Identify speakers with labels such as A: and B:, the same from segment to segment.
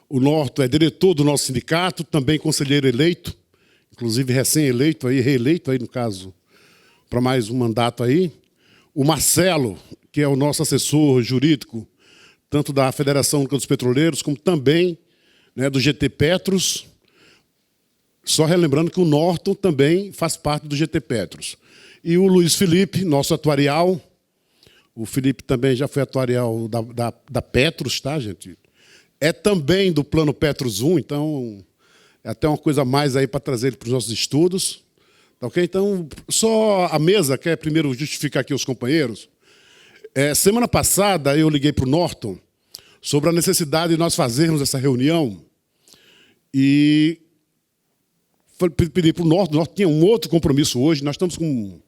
A: O Norton é diretor do nosso sindicato, também conselheiro eleito, inclusive recém-eleito, aí, reeleito, aí, no caso, para mais um mandato aí. O Marcelo, que é o nosso assessor jurídico, tanto da Federação Única dos Petroleiros, como também, né, do GT Petros. Só relembrando que o Norton também faz parte do GT Petros. E o Luiz Felipe, nosso atuarial. O Felipe também já foi atuarial da Petros, tá, gente? É também do Plano Petros 1, então é até uma coisa a mais aí para trazer ele para os nossos estudos. Tá, ok? Então, só a mesa, quer primeiro justificar aqui os companheiros. Semana passada eu liguei para o Norton sobre a necessidade de nós fazermos essa reunião e pedi para o Norton tinha um outro compromisso hoje, nós estamos com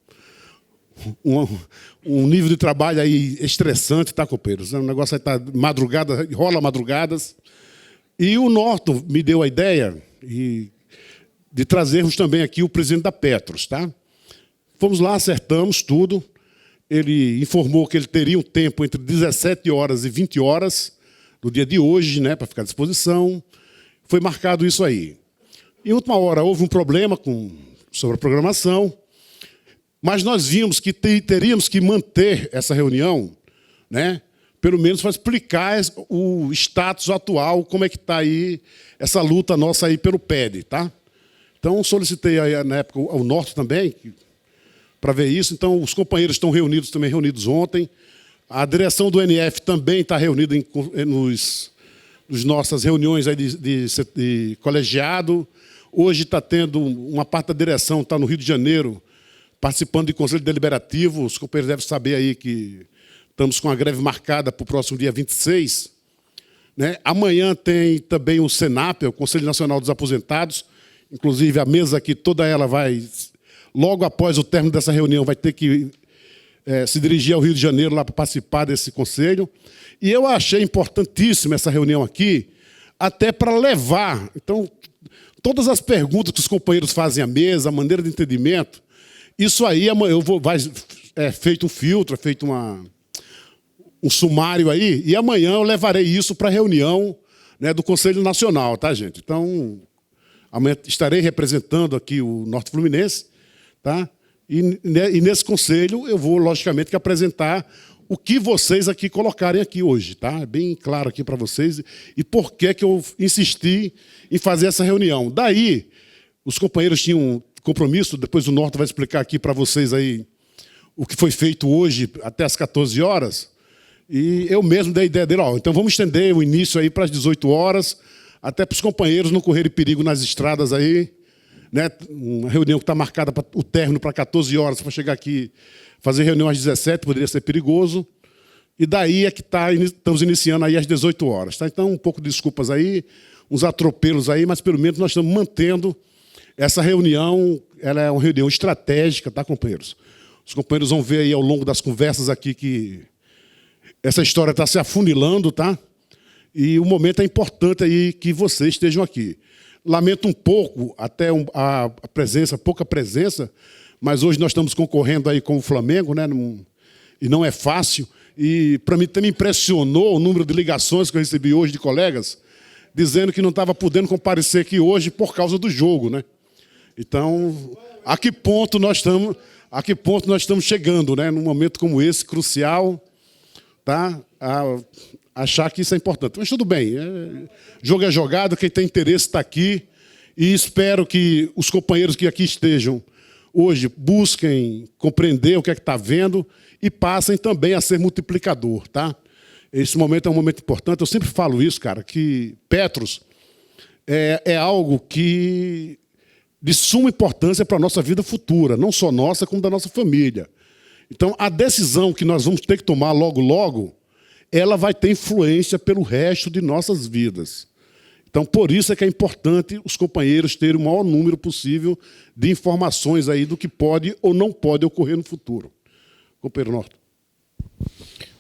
A: um nível de trabalho aí estressante, tá, companheiros? O negócio aí está madrugada, rola madrugadas. E o Norton me deu a ideia de trazermos também aqui o presidente da Petros, tá? Fomos lá, acertamos tudo. Ele informou que ele teria um tempo entre 17 horas e 20 horas do dia de hoje, né, para ficar à disposição. Foi marcado isso aí. Em última hora, houve um problema sobre a programação, mas nós vimos que teríamos que manter essa reunião, né, pelo menos para explicar o status atual, como é que está aí essa luta nossa aí pelo PED, tá? Então, solicitei aí, na época ao Norte também, para ver isso. Então, os companheiros estão também reunidos ontem. A direção do NF também está reunida nos nossas reuniões aí de colegiado. Hoje está tendo uma parte da direção, está no Rio de Janeiro, participando de conselho deliberativo. Os companheiros devem saber aí que estamos com a greve marcada para o próximo dia 26. Né? Amanhã tem também o SENAP, o Conselho Nacional dos Aposentados. Inclusive, a mesa aqui, toda ela vai, logo após o término dessa reunião, vai ter que se dirigir ao Rio de Janeiro lá para participar desse conselho. E eu achei importantíssima essa reunião aqui, até para levar. Então, todas as perguntas que os companheiros fazem à mesa, a maneira de entendimento, isso aí vai feito um filtro, é feito um sumário aí, e amanhã eu levarei isso para a reunião, né, do Conselho Nacional, tá, gente? Então, amanhã estarei representando aqui o Norte Fluminense, tá? E nesse conselho eu vou, logicamente, apresentar o que vocês aqui colocarem aqui hoje, tá? É bem claro aqui para vocês e por que eu insisti em fazer essa reunião. Daí, os companheiros tinham um compromisso, depois o Norte vai explicar aqui para vocês aí o que foi feito hoje até as 14 horas, e eu mesmo dei a ideia dele, então vamos estender o início aí para as 18 horas, até para os companheiros não correrem perigo nas estradas aí, né? Uma reunião que está marcada para o término para 14 horas, para chegar aqui, fazer reunião às 17, poderia ser perigoso. E daí é que estamos iniciando aí às 18 horas. Tá? Então, um pouco de desculpas aí, uns atropelos aí, mas pelo menos nós estamos mantendo essa reunião. Ela é uma reunião estratégica, tá, companheiros? Os companheiros vão ver aí ao longo das conversas aqui que essa história está se afunilando, tá? E o momento é importante aí que vocês estejam aqui. Lamento um pouco, até a presença, pouca presença, mas hoje nós estamos concorrendo aí com o Flamengo, né? E não é fácil. E para mim também me impressionou o número de ligações que eu recebi hoje de colegas, dizendo que não estava podendo comparecer aqui hoje por causa do jogo, né? Então, a que ponto nós estamos chegando, né? Num momento como esse, crucial, tá? Achar que isso é importante. Mas tudo bem, jogo é jogado, quem tem interesse está aqui, e espero que os companheiros que aqui estejam hoje busquem compreender o que é que está vendo e passem também a ser multiplicador, tá? Esse momento é um momento importante, eu sempre falo isso, cara, que Petros é algo que de suma importância para a nossa vida futura, não só nossa, como da nossa família. Então, a decisão que nós vamos ter que tomar logo, logo, ela vai ter influência pelo resto de nossas vidas. Então, por isso é que é importante os companheiros terem o maior número possível de informações aí do que pode ou não pode ocorrer no futuro. Companheiro Norton.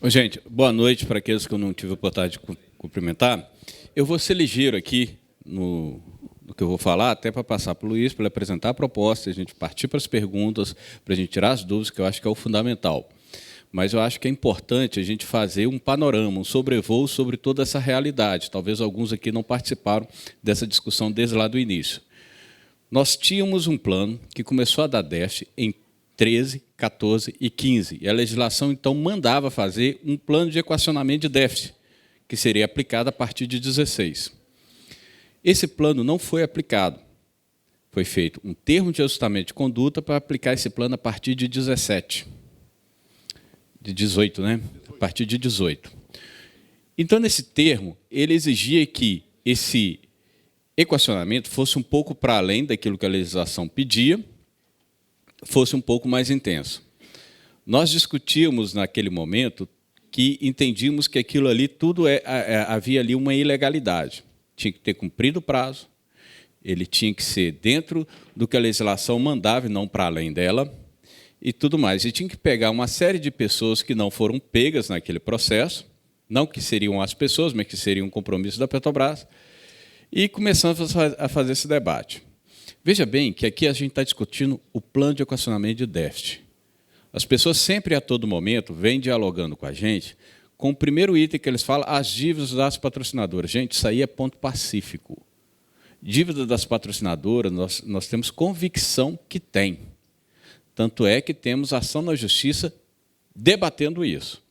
B: Oi, gente, boa noite para aqueles que eu não tive a oportunidade de cumprimentar. Eu vou ser ligeiro aqui no que eu vou falar, até para passar para o Luiz, para ele apresentar a proposta, a gente partir para as perguntas, para a gente tirar as dúvidas, que eu acho que é o fundamental. mas eu acho que é importante a gente fazer um panorama, um sobrevoo sobre toda essa realidade. Talvez alguns aqui não participaram dessa discussão desde lá do início. Nós tínhamos um plano que começou a dar déficit em 13, 14 e 15. E a legislação, então, mandava fazer um plano de equacionamento de déficit, que seria aplicado a partir de 16. Esse plano não foi aplicado. Foi feito um termo de ajustamento de conduta para aplicar esse plano a partir de 17. De 18, né? A partir de 18. Então, nesse termo, ele exigia que esse equacionamento fosse um pouco para além daquilo que a legislação pedia, fosse um pouco mais intenso. Nós discutimos naquele momento que entendíamos que aquilo ali, havia ali uma ilegalidade. Tinha que ter cumprido o prazo, ele tinha que ser dentro do que a legislação mandava e não para além dela, e tudo mais. E tinha que pegar uma série de pessoas que não foram pegas naquele processo, não que seriam as pessoas, mas que seriam um compromisso da Petrobras, e começamos a fazer esse debate. Veja bem que aqui a gente está discutindo o plano de equacionamento de déficit. As pessoas sempre, a todo momento, vêm dialogando com a gente com o primeiro item que eles falam, as dívidas das patrocinadoras. Gente, isso aí é ponto pacífico. Dívida das patrocinadoras, nós temos convicção que tem. Tanto é que temos ação na Justiça debatendo isso.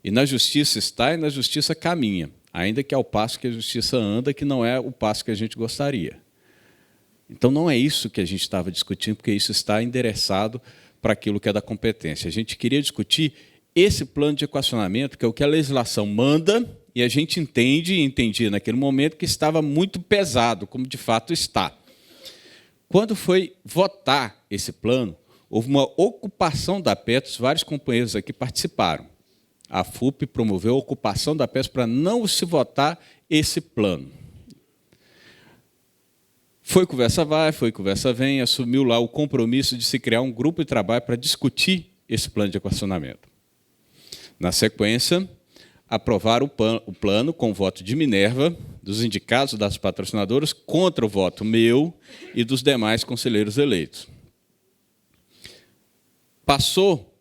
B: E na Justiça está e na Justiça caminha, ainda que ao passo que a Justiça anda, que não é o passo que a gente gostaria. Então, não é isso que a gente estava discutindo, porque isso está endereçado para aquilo que é da competência. A gente queria discutir esse plano de equacionamento, que é o que a legislação manda, e a gente entende e entendia naquele momento que estava muito pesado, como de fato está. Quando foi votar esse plano, houve uma ocupação da Petros, vários companheiros aqui participaram. A FUP promoveu a ocupação da Petros para não se votar esse plano. Foi conversa vai, foi conversa vem, assumiu lá o compromisso de se criar um grupo de trabalho para discutir esse plano de equacionamento. Na sequência, aprovaram o plano com o voto de Minerva, dos indicados das patrocinadoras, contra o voto meu e dos demais conselheiros eleitos. Passou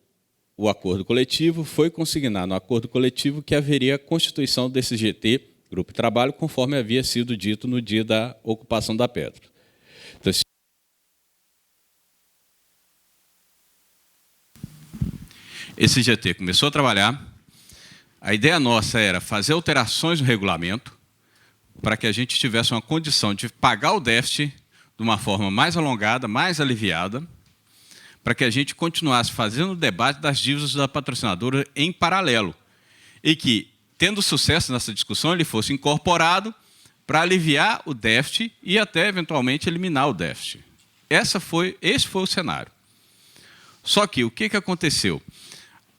B: o acordo coletivo, foi consignado no acordo coletivo que haveria a constituição desse GT, Grupo de Trabalho, conforme havia sido dito no dia da ocupação da Petros. Então, esse GT começou a trabalhar. A ideia nossa era fazer alterações no regulamento para que a gente tivesse uma condição de pagar o déficit de uma forma mais alongada, mais aliviada, para que a gente continuasse fazendo o debate das dívidas da patrocinadora em paralelo e que, tendo sucesso nessa discussão, ele fosse incorporado para aliviar o déficit e até, eventualmente, eliminar o déficit. Esse foi o cenário. Só que o que aconteceu?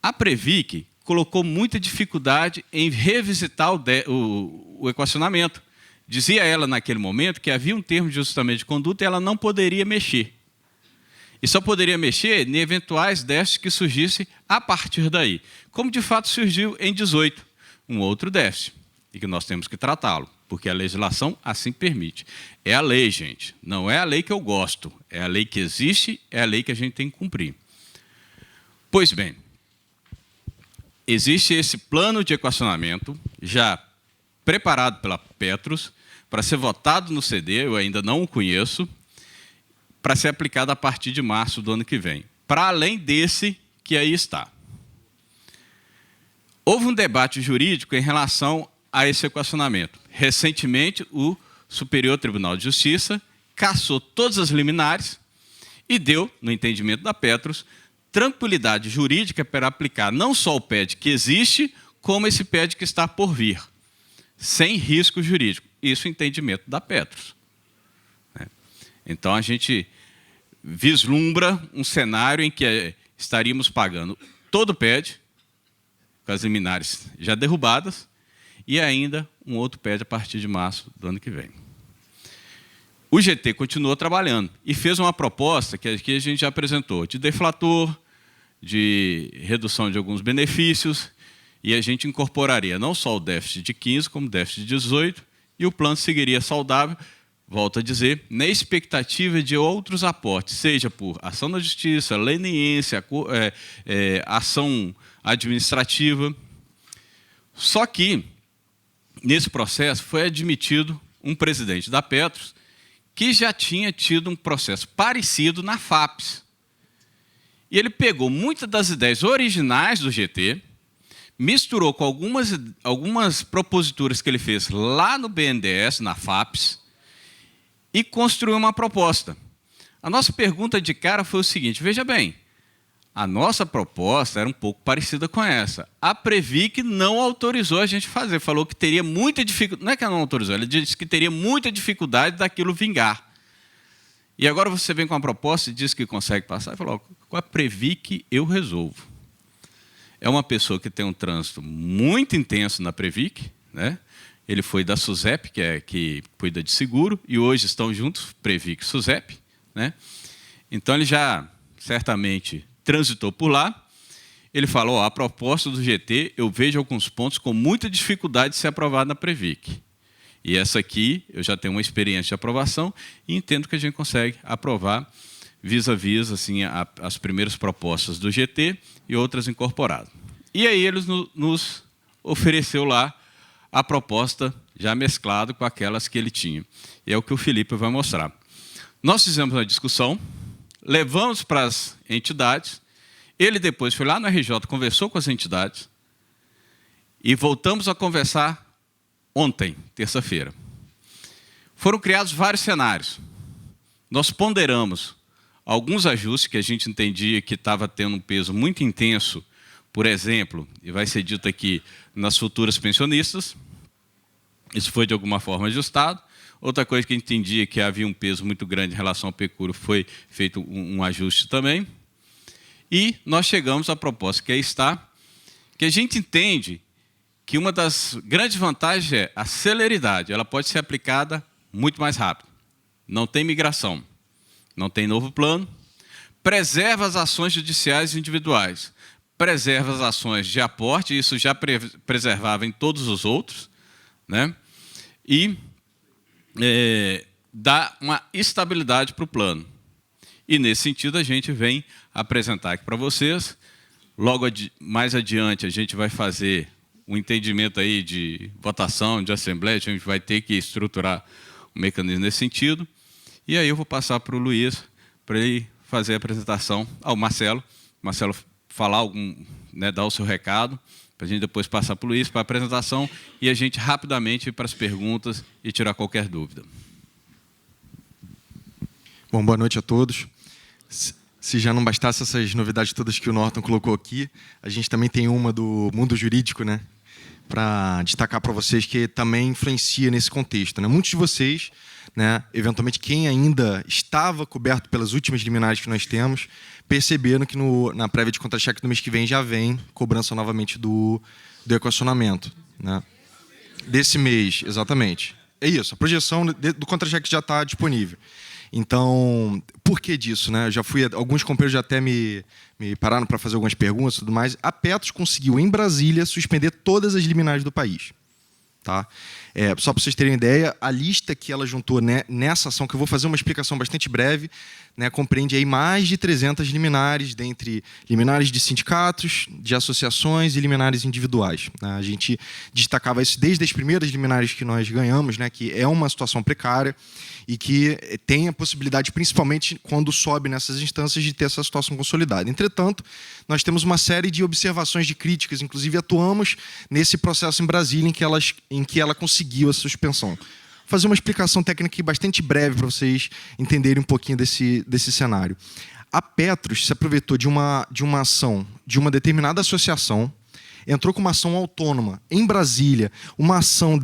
B: A Previc colocou muita dificuldade em revisitar o equacionamento. Dizia ela, naquele momento, que havia um termo de ajustamento de conduta e ela não poderia mexer. E só poderia mexer em eventuais déficits que surgissem a partir daí. Como, de fato, surgiu em 18, um outro déficit, e que nós temos que tratá-lo, porque a legislação assim permite. É a lei, gente. Não é a lei que eu gosto. É a lei que existe, é a lei que a gente tem que cumprir. Pois bem, existe esse plano de equacionamento já preparado pela Petros para ser votado no CD, eu ainda não o conheço, para ser aplicado a partir de março do ano que vem, para além desse que aí está. Houve um debate jurídico em relação a esse equacionamento. Recentemente, o Superior Tribunal de Justiça cassou todas as liminares e deu, no entendimento da Petros, tranquilidade jurídica para aplicar não só o PED que existe, como esse PED que está por vir, sem risco jurídico. Isso é o entendimento da Petros. Então, a gente vislumbra um cenário em que estaríamos pagando todo o PED, com as liminares já derrubadas, e ainda um outro PED a partir de março do ano que vem. O GT continuou trabalhando e fez uma proposta que aqui a gente já apresentou, de deflator, de redução de alguns benefícios, e a gente incorporaria não só o déficit de 15, como o déficit de 18, e o plano seguiria saudável, volto a dizer, na expectativa de outros aportes, seja por ação na justiça, leniência, ação administrativa. Só que, nesse processo, foi admitido um presidente da Petros que já tinha tido um processo parecido na FAPES. E ele pegou muitas das ideias originais do GT, misturou com algumas proposituras que ele fez lá no BNDES, na FAPES, e construiu uma proposta. A nossa pergunta de cara foi o seguinte, veja bem, a nossa proposta era um pouco parecida com essa. A Previc não autorizou a gente fazer, falou que teria muita dificuldade, não é que ela não autorizou, ela disse que teria muita dificuldade daquilo vingar. E agora você vem com uma proposta e diz que consegue passar, e falou, com a Previc eu resolvo. É uma pessoa que tem um trânsito muito intenso na Previc, né? Ele foi da SUSEP, que cuida de seguro, e hoje estão juntos, Previc e SUSEP, né? Então ele já certamente transitou por lá. Ele falou, a proposta do GT, eu vejo alguns pontos com muita dificuldade de ser aprovada na Previc. E essa aqui, eu já tenho uma experiência de aprovação e entendo que a gente consegue aprovar vis-a-vis assim, as primeiras propostas do GT e outras incorporadas. E aí eles nos ofereceu lá a proposta já mesclada com aquelas que ele tinha. E é o que o Felipe vai mostrar. Nós fizemos uma discussão, levamos para as entidades, ele depois foi lá no RJ, conversou com as entidades e voltamos a conversar ontem, terça-feira. Foram criados vários cenários. Nós ponderamos alguns ajustes que a gente entendia que estava tendo um peso muito intenso, por exemplo, e vai ser dito aqui, nas futuras pensionistas. Isso foi de alguma forma ajustado. Outra coisa que a gente entendia que havia um peso muito grande em relação ao pecúlio, foi feito um ajuste também. E nós chegamos à proposta que aí está, que a gente entende que uma das grandes vantagens é a celeridade. Ela pode ser aplicada muito mais rápido. Não tem migração, não tem novo plano, preserva as ações judiciais individuais, preserva as ações de aporte, isso já preservava em todos os outros, né? E dá uma estabilidade para o plano. E, nesse sentido, a gente vem apresentar aqui para vocês. Logo mais adiante, a gente vai fazer um entendimento aí de votação, de assembleia, a gente vai ter que estruturar um mecanismo nesse sentido. E aí eu vou passar para o Luiz, para ele fazer a apresentação ao Marcelo. Marcelo falar dar o seu recado, para a gente depois passar para o Luiz para a apresentação e a gente rapidamente ir para as perguntas e tirar qualquer dúvida.
C: Bom, boa noite a todos. Se já não bastasse essas novidades todas que o Norton colocou aqui, a gente também tem uma do mundo jurídico, né, para destacar para vocês que também influencia nesse contexto, né? Muitos de vocês, né, eventualmente quem ainda estava coberto pelas últimas liminares que nós temos, perceberam que na prévia de contra-cheque do mês que vem já vem cobrança novamente do equacionamento, né? Desse mês, exatamente. É isso, a projeção do contra-cheque já está disponível. Então, por que disso, né? Alguns companheiros já até me pararam para fazer algumas perguntas e tudo mais. A Petros conseguiu, em Brasília, suspender todas as liminares do país. Tá? Só para vocês terem ideia, a lista que ela juntou, né, nessa ação, que eu vou fazer uma explicação bastante breve, né, compreende aí mais de 300 liminares, dentre liminares de sindicatos, de associações e liminares individuais. Né? A gente destacava isso desde as primeiras liminares que nós ganhamos, né, que é uma situação precária e que tem a possibilidade, principalmente quando sobe nessas instâncias, de ter essa situação consolidada. Entretanto, nós temos uma série de observações, de críticas, inclusive atuamos nesse processo em Brasília em que ela conseguiu a suspensão. Vou fazer uma explicação técnica aqui bastante breve para vocês entenderem um pouquinho desse cenário. A Petros se aproveitou de uma ação de uma determinada associação, entrou com uma ação autônoma em Brasília, uma ação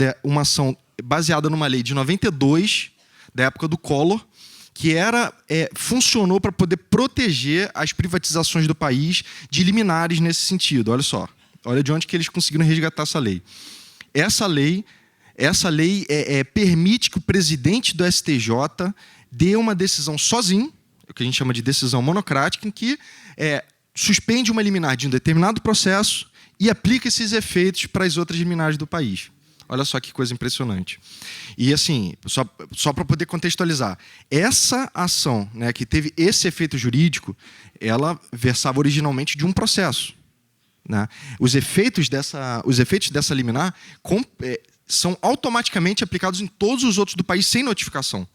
C: baseada numa lei de 92, da época do Collor, que funcionou para poder proteger as privatizações do país de liminares nesse sentido. Olha só, olha de onde que eles conseguiram resgatar essa lei. Essa lei permite que o presidente do STJ dê uma decisão sozinho, o que a gente chama de decisão monocrática, em que suspende uma liminar de um determinado processo e aplica esses efeitos para as outras liminares do país. Olha só que coisa impressionante. E assim, só para poder contextualizar, essa ação, né, que teve esse efeito jurídico, ela versava originalmente de um processo, né? Os efeitos dessa liminar são automaticamente aplicados em todos os outros do país sem notificação.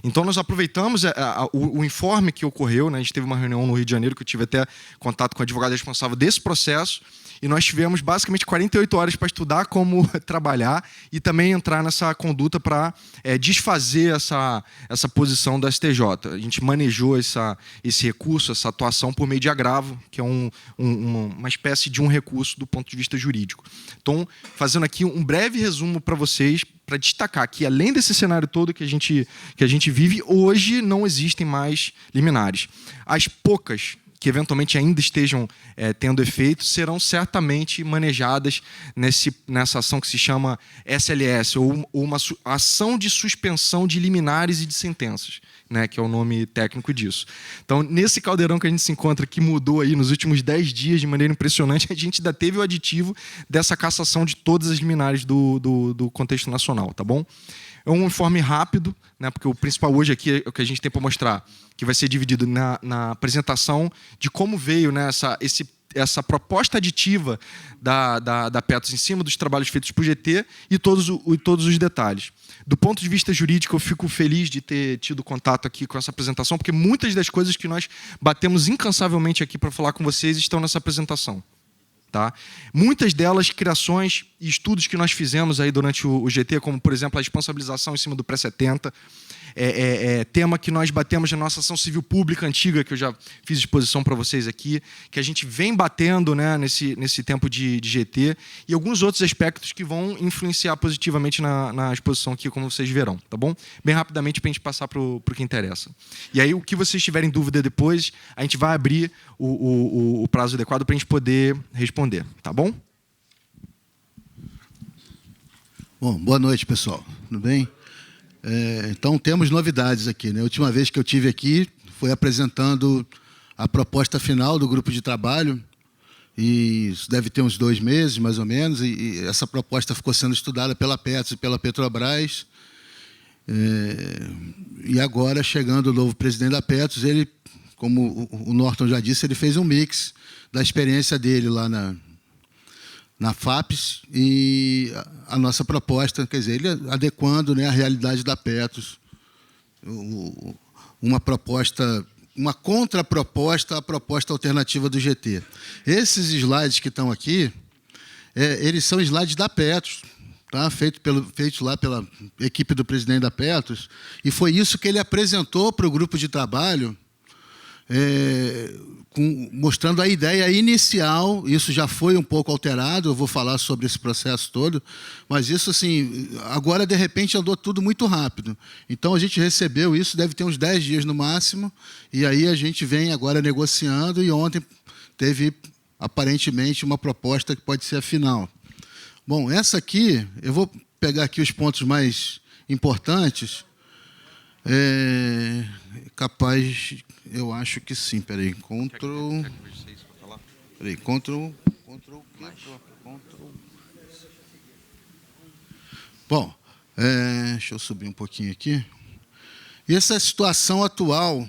C: Então, nós aproveitamos o informe que ocorreu, né? A gente teve uma reunião no Rio de Janeiro, que eu tive até contato com o advogado responsável desse processo, e nós tivemos basicamente 48 horas para estudar como trabalhar e também entrar nessa conduta para desfazer essa posição do STJ. A gente manejou esse recurso, essa atuação por meio de agravo, que é uma espécie de um recurso do ponto de vista jurídico. Então, fazendo aqui um breve resumo para vocês, para destacar que, além desse cenário todo que a gente vive, hoje não existem mais liminares. As poucas que eventualmente ainda estejam tendo efeito, serão certamente manejadas nessa ação que se chama SLS, ou uma ação de suspensão de liminares e de sentenças, né, que é o nome técnico disso. Então, nesse caldeirão que a gente se encontra, que mudou aí nos últimos 10 dias de maneira impressionante, a gente ainda teve o aditivo dessa cassação de todas as liminares do contexto nacional, tá bom? É um informe rápido, né, porque o principal hoje aqui é o que a gente tem para mostrar, que vai ser dividido na apresentação de como veio, né, essa proposta aditiva da Petros em cima dos trabalhos feitos por GT e todos os detalhes. Do ponto de vista jurídico, eu fico feliz de ter tido contato aqui com essa apresentação, porque muitas das coisas que nós batemos incansavelmente aqui para falar com vocês estão nessa apresentação. Tá? Muitas delas, criações e estudos que nós fizemos aí durante o GT, como, por exemplo, a responsabilização em cima do pré-70, tema que nós batemos na nossa ação civil pública antiga, que eu já fiz exposição para vocês aqui, que a gente vem batendo, né, nesse tempo de GT, e alguns outros aspectos que vão influenciar positivamente na exposição aqui, como vocês verão, tá bom? Bem rapidamente para a gente passar para o que interessa. E aí, o que vocês tiverem dúvida depois, a gente vai abrir o prazo adequado para a gente poder responder, tá bom?
D: Bom, boa noite, pessoal. Tudo bem? Então, temos novidades aqui, né? A última vez que eu estive aqui foi apresentando a proposta final do grupo de trabalho, e isso deve ter uns 2 meses, mais ou menos, e essa proposta ficou sendo estudada pela Petros e pela Petrobras. E agora, chegando o novo presidente da Petros, ele, como o Norton já disse, ele fez um mix da experiência dele lá na FAPES e a nossa proposta, quer dizer, ele adequando, né, a realidade da Petros, uma proposta, uma contraproposta à proposta alternativa do GT. Esses slides que estão aqui, eles são slides da Petros, tá? Feitos lá pela equipe do presidente da Petros, e foi isso que ele apresentou para o grupo de trabalho, mostrando a ideia inicial. Isso já foi um pouco alterado, eu vou falar sobre esse processo todo, mas isso, assim, agora, de repente, andou tudo muito rápido. Então, a gente recebeu isso, deve ter uns 10 dias no máximo, e aí a gente vem agora negociando, e ontem teve, aparentemente, uma proposta que pode ser a final. Bom, essa aqui, eu vou pegar aqui os pontos mais importantes. Capaz, eu acho que sim. Peraí, Ctrl. Peraí, Ctrl. Bom, deixa eu subir um pouquinho aqui. E essa situação atual,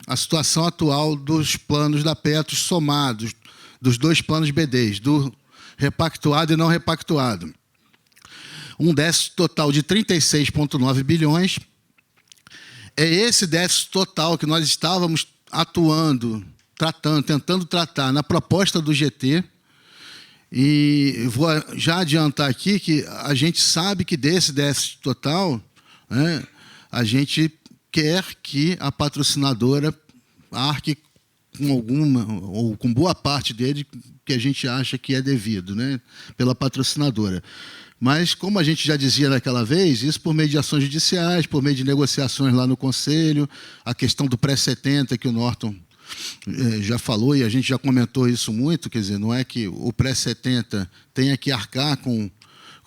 D: a situação atual dos planos da Petros somados, dos 2 planos BDs, do repactuado e não repactuado. Um déficit total de 36,9 bilhões. É esse déficit total que nós estávamos tentando tratar na proposta do GT. E vou já adiantar aqui que a gente sabe que desse déficit total, né, a gente quer que a patrocinadora arque com alguma, ou com boa parte dele, que a gente acha que é devido, né, pela patrocinadora. Mas, como a gente já dizia naquela vez, isso por meio de ações judiciais, por meio de negociações lá no Conselho, a questão do pré-70, que o Norton já falou, e a gente já comentou isso muito, quer dizer, não é que o pré-70 tenha que arcar com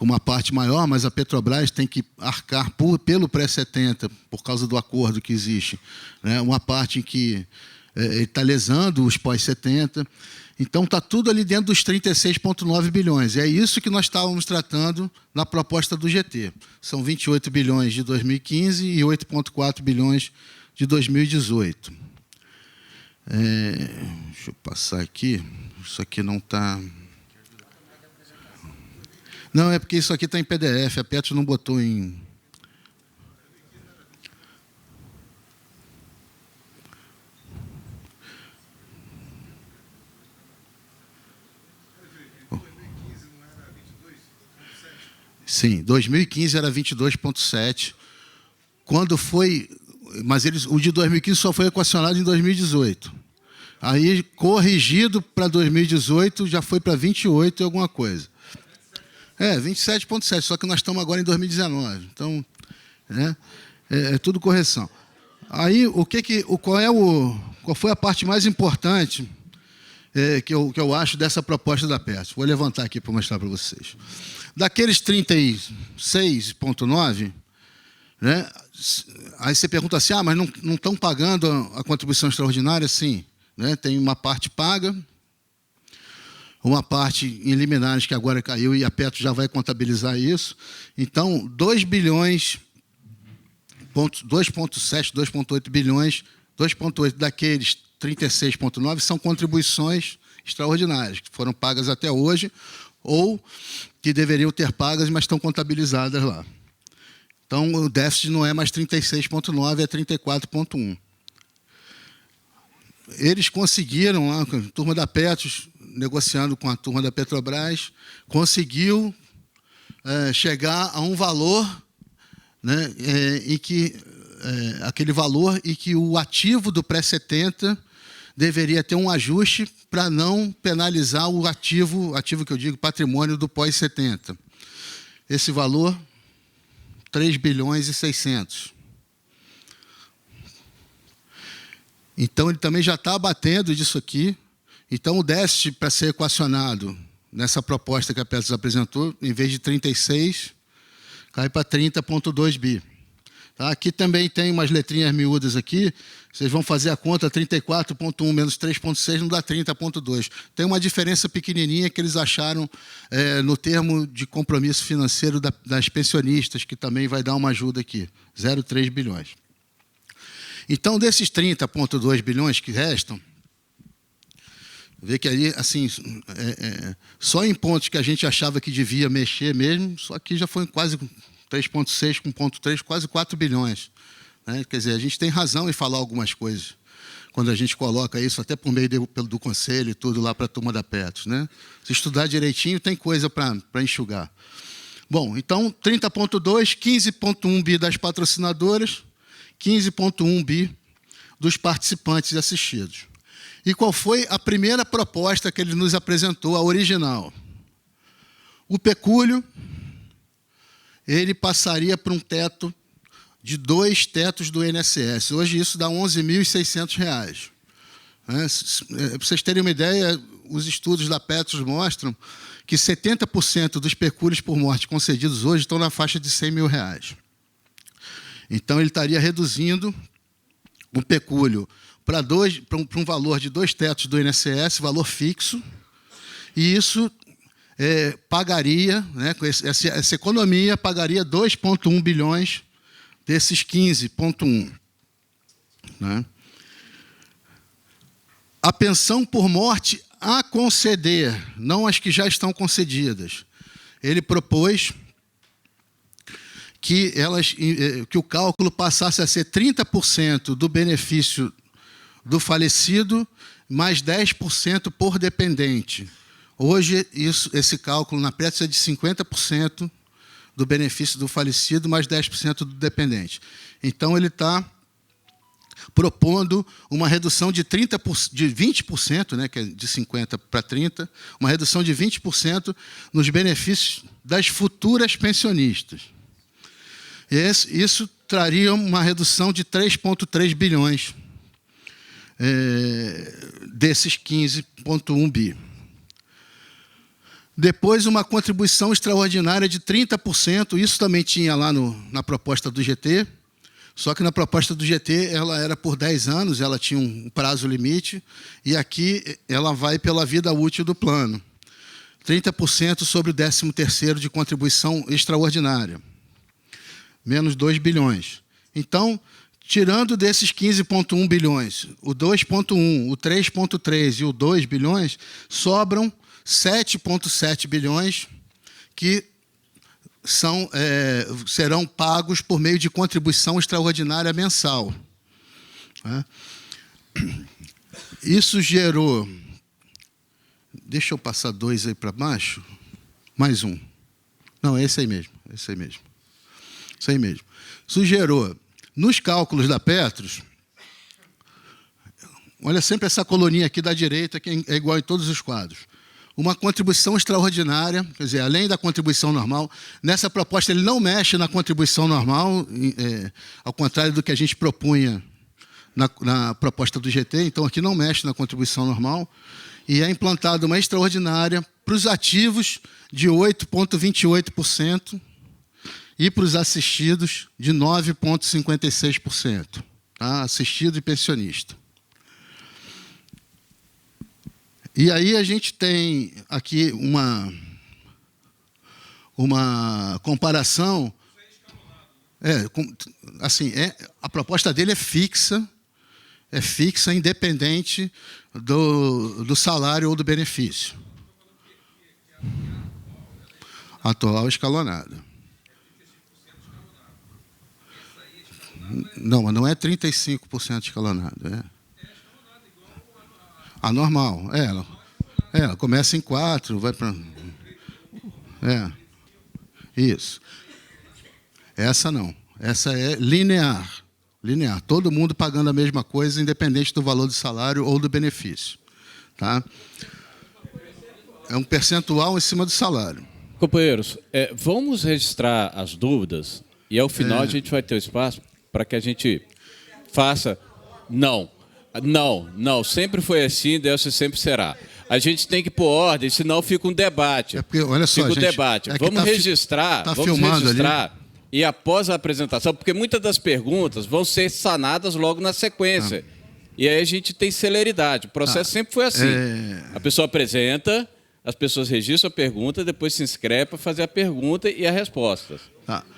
D: uma parte maior, mas a Petrobras tem que arcar pelo pré-70, por causa do acordo que existe, né? Uma parte em que ele está lesando os pós-70. Então, está tudo ali dentro dos 36,9 bilhões. E é isso que nós estávamos tratando na proposta do GT. São 28 bilhões de 2015 e 8,4 bilhões de 2018. Deixa eu passar aqui. Isso aqui não está... Não, é porque isso aqui está em PDF. A Petros não botou em... Sim, 2015 era 22,7. Quando foi... Mas o de 2015 só foi equacionado em 2018. Aí, corrigido para 2018, já foi para 28 e alguma coisa. 27,7, só que nós estamos agora em 2019. Então, é tudo correção. Aí, qual foi a parte mais importante que eu acho dessa proposta da Petros? Vou levantar aqui para mostrar para vocês. Daqueles 36,9, né? Aí você pergunta assim, mas não estão pagando a contribuição extraordinária? Sim, né? Tem uma parte paga, uma parte em liminares que agora caiu e a Petros já vai contabilizar isso. Então, 2,7, 2,8 bilhões, 2,8 daqueles 36,9 são contribuições extraordinárias, que foram pagas até hoje, ou que deveriam ter pagas, mas estão contabilizadas lá. Então, o déficit não é mais 36,9, é 34,1. Eles conseguiram, lá, a turma da Petros, negociando com a turma da Petrobras, conseguiu chegar a um valor, né, aquele valor e que o ativo do pré-70 deveria ter um ajuste para não penalizar o ativo que eu digo, patrimônio do pós-70. Esse valor, 3 bilhões e 600. Então, ele também já está abatendo disso aqui. Então, o déficit para ser equacionado nessa proposta que a Petros apresentou, em vez de 36, cai para 30,2 bi. Tá? Aqui também tem umas letrinhas miúdas aqui. Vocês vão fazer a conta, 34,1 menos 3,6 não dá 30,2. Tem uma diferença pequenininha que eles acharam no termo de compromisso financeiro das pensionistas, que também vai dar uma ajuda aqui, 0,3 bilhões. Então, desses 30,2 bilhões que restam, vê que ali, assim, só em pontos que a gente achava que devia mexer mesmo, só que já foi quase 3,6 com 0,3, quase 4 bilhões. Né? Quer dizer, a gente tem razão em falar algumas coisas, quando a gente coloca isso, até por meio do conselho e tudo lá para a turma da Petros. Né? Se estudar direitinho, tem coisa para enxugar. Bom, então, 30,2, 15,1 bi das patrocinadoras, 15,1 bi dos participantes assistidos. E qual foi a primeira proposta que ele nos apresentou, a original? O pecúlio, ele passaria para um teto de 2 tetos do INSS. Hoje isso dá R$ 11.600. Para vocês terem uma ideia, os estudos da Petros mostram que 70% dos pecúlios por morte concedidos hoje estão na faixa de R$ 100 mil. Então, ele estaria reduzindo o pecúlio para um valor de 2 tetos do INSS, valor fixo, e isso pagaria, né, essa economia pagaria 2,1 bilhões desses 15,1. Né? A pensão por morte a conceder, não as que já estão concedidas. Ele propôs que o cálculo passasse a ser 30% do benefício do falecido, mais 10% por dependente. Hoje, esse cálculo na Petros é de 50% do benefício do falecido, mais 10% do dependente. Então, ele está propondo uma redução de 20%, né, que é de 50% para 30%, uma redução de 20% nos benefícios das futuras pensionistas. Isso traria uma redução de 3,3 bilhões desses 15,1 bi. Depois, uma contribuição extraordinária de 30%, isso também tinha lá na proposta do GT, Só que na proposta do GT, ela era por 10 anos, ela tinha um prazo limite, e aqui ela vai pela vida útil do plano. 30% sobre o 13º de contribuição extraordinária. Menos 2 bilhões. Então, tirando desses 15,1 bilhões, o 2,1, o 3,3 e o 2 bilhões, sobram 7,7 bilhões que serão pagos por meio de contribuição extraordinária mensal. Isso gerou... Deixa eu passar 2 aí para baixo. Mais um. Não, esse aí mesmo. Esse aí mesmo. Isso aí mesmo. Isso gerou, nos cálculos da Petros, olha sempre essa coluninha aqui da direita, que é igual em todos os quadros. Uma contribuição extraordinária, quer dizer, além da contribuição normal. Nessa proposta, ele não mexe na contribuição normal, ao contrário do que a gente propunha na proposta do GT. Então, aqui não mexe na contribuição normal. E é implantada uma extraordinária para os ativos de 8,28% e para os assistidos de 9,56%. Tá? Assistido e pensionista. E aí a gente tem aqui uma comparação. A proposta dele é fixa, independente do salário ou do benefício. Atual escalonada. Não, mas não é 35% escalonado. A normal. Ela começa em 4, vai para... Isso. Essa não. Essa é linear. Linear. Todo mundo pagando a mesma coisa, independente do valor do salário ou do benefício. Tá? É um percentual em cima do salário.
B: Companheiros, vamos registrar as dúvidas e, ao final, a gente vai ter o espaço para que a gente faça... Não, sempre foi assim, dessa sempre será. A gente tem que pôr ordem, senão fica um debate.
D: Porque, olha só,
B: fica um debate. Vamos registrar, vamos registrar... Ali. E após a apresentação, porque muitas das perguntas vão ser sanadas logo na sequência. E aí a gente tem celeridade. O processo sempre foi assim. A pessoa apresenta, as pessoas registram a pergunta, depois se inscreve para fazer a pergunta e a resposta.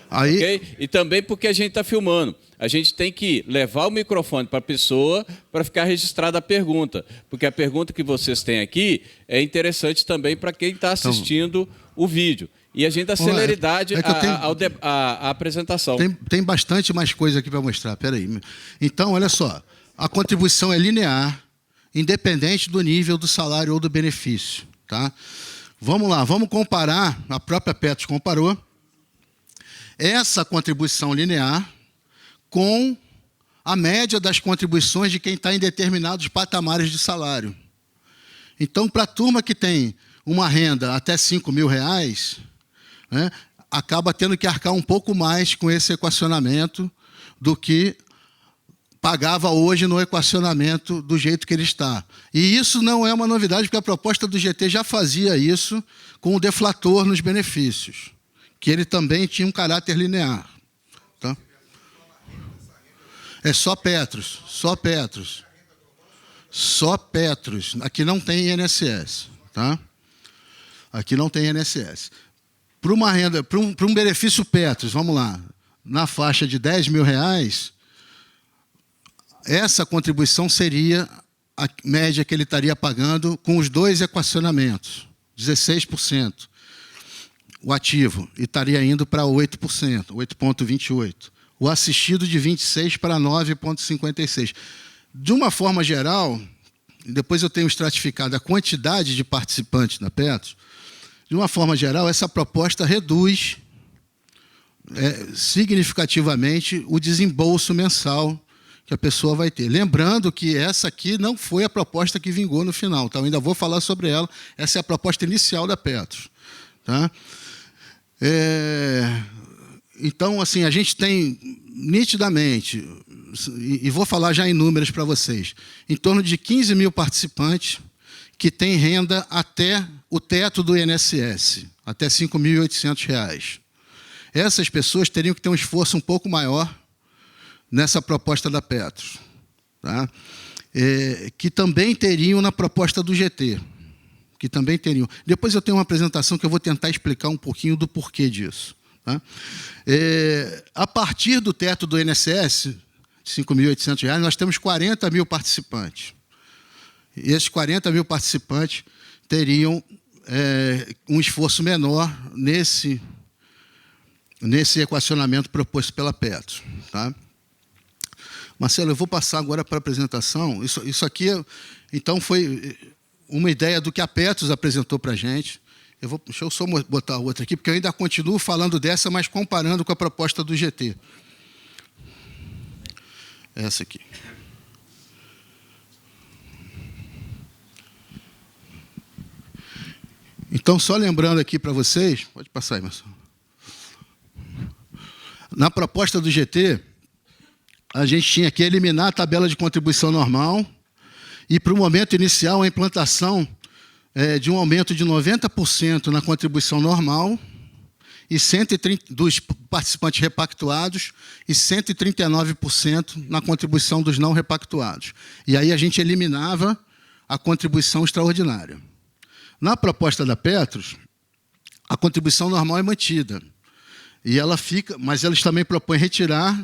D: Aí...
B: Okay? E também porque a gente está filmando. A gente tem que levar o microfone para a pessoa para ficar registrada a pergunta. Porque a pergunta que vocês têm aqui é interessante também para quem está assistindo o vídeo. E a gente dá celeridade à apresentação.
D: Tem bastante mais coisa aqui para mostrar. Espera aí. Então, olha só. A contribuição é linear, independente do nível do salário ou do benefício. Tá? Vamos lá, vamos comparar. A própria Petros comparou essa contribuição linear com a média das contribuições de quem está em determinados patamares de salário. Então, para a turma que tem uma renda até R$5.000... acaba tendo que arcar um pouco mais com esse equacionamento do que pagava hoje no equacionamento do jeito que ele está. E isso não é uma novidade, porque a proposta do GT já fazia isso com o deflator nos benefícios, que ele também tinha um caráter linear. Tá? É só Petros. Aqui não tem INSS. Tá? Aqui não tem INSS. Para uma renda, para um benefício Petros, vamos lá, na faixa de R$10.000, essa contribuição seria a média que ele estaria pagando com os dois equacionamentos, 16%. O ativo estaria indo para 8%, 8,28%. O assistido de 26% para 9,56%. De uma forma geral, depois eu tenho estratificado a quantidade de participantes na Petros. De uma forma geral, essa proposta reduz significativamente o desembolso mensal que a pessoa vai ter. Lembrando que essa aqui não foi a proposta que vingou no final. Então, ainda vou falar sobre ela. Essa é a proposta inicial da Petros. Tá? Então, assim, a gente tem nitidamente, e vou falar já em números para vocês, em torno de 15 mil participantes que têm renda até o teto do INSS, até R$ 5.800. Essas pessoas teriam que ter um esforço um pouco maior nessa proposta da Petros, tá? Que também teriam na proposta do GT. Que também teriam. Depois eu tenho uma apresentação que eu vou tentar explicar um pouquinho do porquê disso. Tá? A partir do teto do INSS, de R$ 5.800, nós temos 40 mil participantes. E esses 40 mil participantes teriam um esforço menor nesse equacionamento proposto pela Petros. Tá? Marcelo, eu vou passar agora para a apresentação. Isso aqui, então, foi uma ideia do que a Petros apresentou para a gente. Deixa eu só botar outra aqui, porque eu ainda continuo falando dessa, mas comparando com a proposta do GT. Essa aqui. Então, só lembrando aqui para vocês... Pode passar aí, Marcelo. Na proposta do GT, a gente tinha que eliminar a tabela de contribuição normal e, para o momento inicial, a implantação de um aumento de 90% na contribuição normal e 130% dos participantes repactuados e 139% na contribuição dos não repactuados. E aí a gente eliminava a contribuição extraordinária. Na proposta da Petros, a contribuição normal é mantida. E ela fica, mas eles também propõem retirar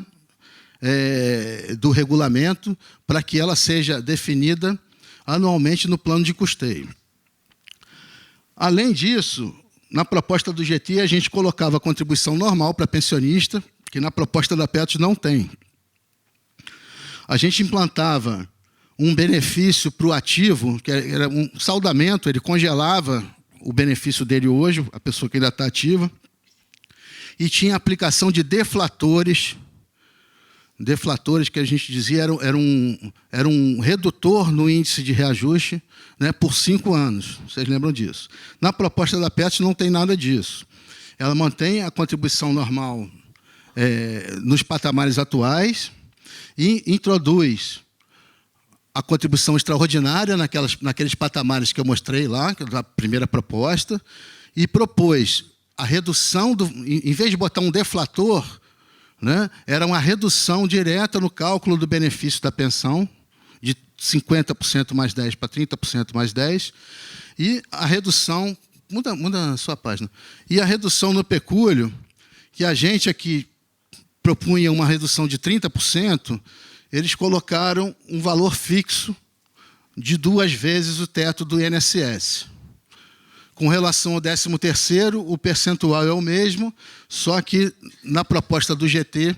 D: do regulamento para que ela seja definida anualmente no plano de custeio. Além disso, na proposta do GT, a gente colocava a contribuição normal para pensionista, que na proposta da Petros não tem. A gente implantava um benefício para o ativo, que era um saldamento, ele congelava o benefício dele hoje, a pessoa que ainda está ativa, e tinha aplicação de deflatores que a gente dizia era um redutor no índice de reajuste, né, por 5 anos. Vocês lembram disso? Na proposta da Petros não tem nada disso. Ela mantém a contribuição normal nos patamares atuais e introduz a contribuição extraordinária naqueles patamares que eu mostrei lá, que é a primeira proposta, e propôs a redução, em vez de botar um deflator, né, era uma redução direta no cálculo do benefício da pensão, de 50% mais 10 para 30% mais 10, e a redução... Muda a sua página. E a redução no pecúlio, que a gente aqui propunha uma redução de 30%, eles colocaram um valor fixo de 2 vezes o teto do INSS. Com relação ao 13º, o percentual é o mesmo, só que na proposta do GT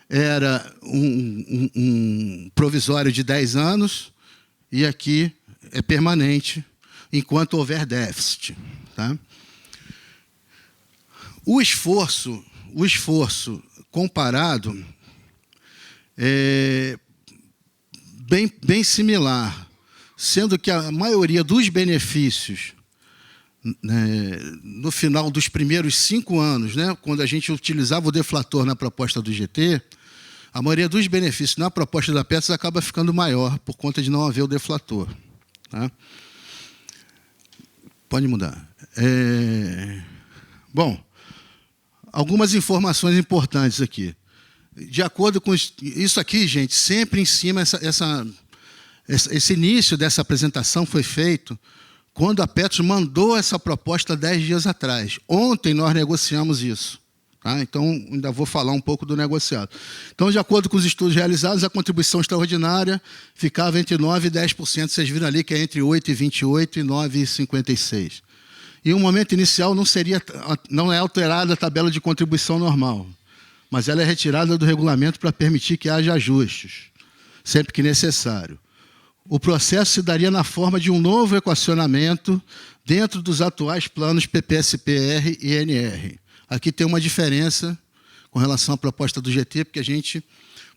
D: era um provisório de 10 anos e aqui é permanente, enquanto houver déficit. Tá? O esforço comparado é bem similar, sendo que a maioria dos benefícios, né, no final dos primeiros 5 anos, né, quando a gente utilizava o deflator na proposta do GT, a maioria dos benefícios na proposta da Petros acaba ficando maior por conta de não haver o deflator. Tá? Pode mudar. Bom, algumas informações importantes aqui. De acordo com isso aqui, gente, sempre em cima, esse início dessa apresentação foi feito quando a Petros mandou essa proposta 10 dias atrás. Ontem nós negociamos isso. Tá? Então, ainda vou falar um pouco do negociado. Então, de acordo com os estudos realizados, a contribuição extraordinária ficava entre 9% e 10%. Vocês viram ali que é entre 8,28% e 9,56%. E no momento inicial não é alterada a tabela de contribuição normal, mas ela é retirada do regulamento para permitir que haja ajustes, sempre que necessário. O processo se daria na forma de um novo equacionamento dentro dos atuais planos PPSPR e NR. Aqui tem uma diferença com relação à proposta do GT, porque a gente,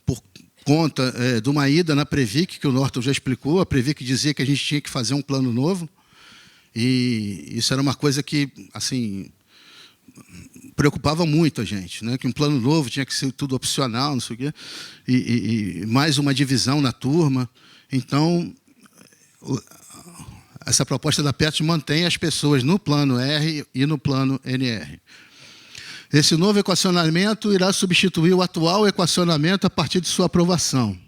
D: por conta de uma ida na Previc, que o Norton já explicou, a Previc dizia que a gente tinha que fazer um plano novo, e isso era uma coisa que, assim, preocupava muito a gente, né? Que um plano novo tinha que ser tudo opcional, não sei o quê, e mais uma divisão na turma. Então, essa proposta da Petros mantém as pessoas no plano R e no plano NR. Esse novo equacionamento irá substituir o atual equacionamento a partir de sua aprovação,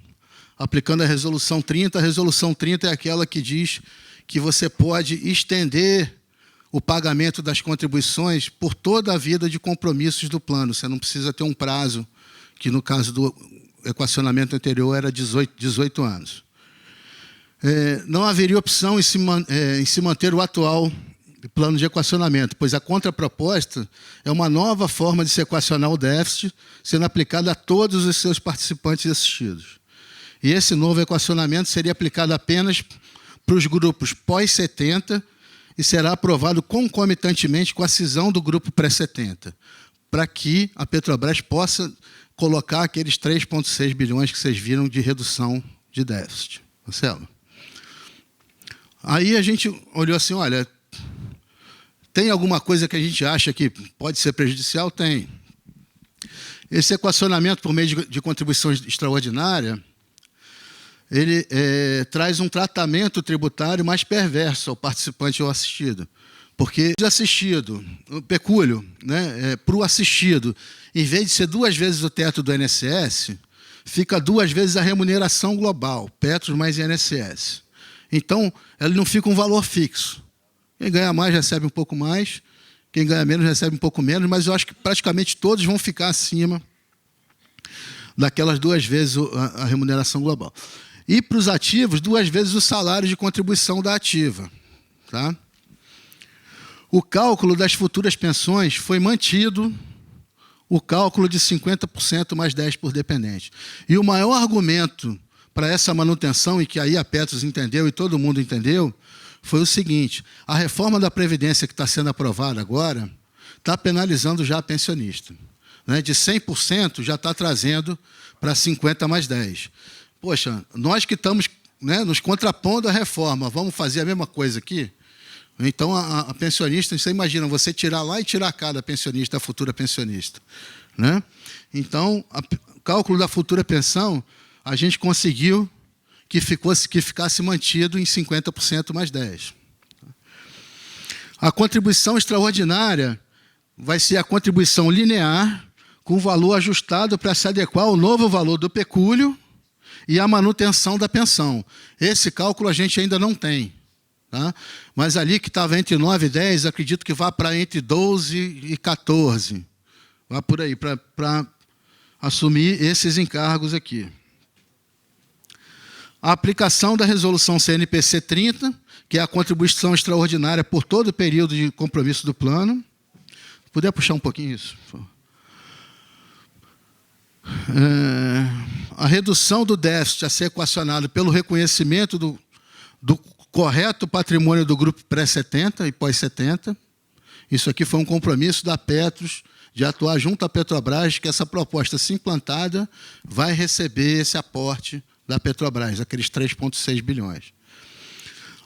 D: aplicando a Resolução 30. A Resolução 30 é aquela que diz que você pode estender o pagamento das contribuições por toda a vida de compromissos do plano. Você não precisa ter um prazo, que no caso do equacionamento anterior era 18 anos. Não haveria opção em se manter o atual plano de equacionamento, pois a contraproposta é uma nova forma de se equacionar o déficit, sendo aplicada a todos os seus participantes assistidos. E esse novo equacionamento seria aplicado apenas para os grupos pós-70 e será aprovado concomitantemente com a cisão do grupo pré-70, para que a Petrobras possa colocar aqueles 3,6 bilhões que vocês viram de redução de déficit. Marcelo? Aí a gente olhou assim, olha, tem alguma coisa que a gente acha que pode ser prejudicial? Tem. Esse equacionamento por meio de contribuição extraordinária, ele traz um tratamento tributário mais perverso ao participante ou assistido. Porque o assistido, o pecúlio, né, para o assistido, em vez de ser 2 vezes o teto do INSS, fica 2 vezes a remuneração global, Petros mais INSS. Então, ele não fica um valor fixo. Quem ganha mais recebe um pouco mais, quem ganha menos recebe um pouco menos, mas eu acho que praticamente todos vão ficar acima daquelas 2 vezes a remuneração global. E para os ativos, 2 vezes o salário de contribuição da ativa. Tá? O cálculo das futuras pensões foi mantido, o cálculo de 50% mais 10 por dependente. E o maior argumento para essa manutenção, e que aí a Petros entendeu e todo mundo entendeu, foi o seguinte: a reforma da Previdência que está sendo aprovada agora está penalizando já a pensionista. Né? De 100% já está trazendo para 50 mais 10. Poxa, nós que estamos, né, nos contrapondo à reforma, vamos fazer a mesma coisa aqui? Então, a pensionista, você imagina, você tirar lá e tirar cá da pensionista, da futura pensionista. Né? Então, o cálculo da futura pensão, a gente conseguiu que ficasse mantido em 50% mais 10. A contribuição extraordinária vai ser a contribuição linear, com valor ajustado para se adequar ao novo valor do pecúlio e a manutenção da pensão. Esse cálculo a gente ainda não tem. Tá? Mas ali que estava entre 9 e 10, acredito que vá para entre 12 e 14. Vá por aí, para assumir esses encargos aqui. A aplicação da resolução CNPC 30, que é a contribuição extraordinária por todo o período de compromisso do plano. Puder puxar um pouquinho isso, por favor. A redução do déficit a ser equacionado pelo reconhecimento do correto patrimônio do grupo pré-70 e pós-70. Isso aqui foi um compromisso da Petros de atuar junto à Petrobras, que essa proposta, se implantada, vai receber esse aporte da Petrobras, aqueles 3,6 bilhões.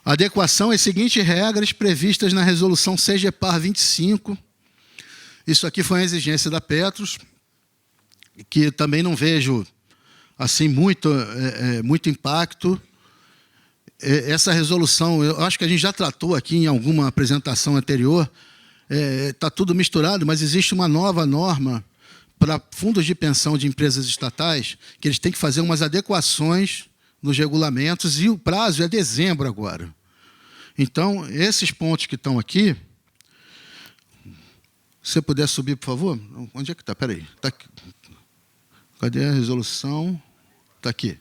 D: Adequação às seguintes regras previstas na resolução CGPAR 25. Isso aqui foi uma exigência da Petros, que também não vejo assim muito impacto. Essa resolução, eu acho que a gente já tratou aqui em alguma apresentação anterior, está tudo misturado, mas existe uma nova norma para fundos de pensão de empresas estatais, que eles têm que fazer umas adequações nos regulamentos, e o prazo é dezembro agora. Então, esses pontos que estão aqui, se você puder subir, por favor. Onde é que está? Espera aí. Tá aqui. Cadê a resolução? Está aqui.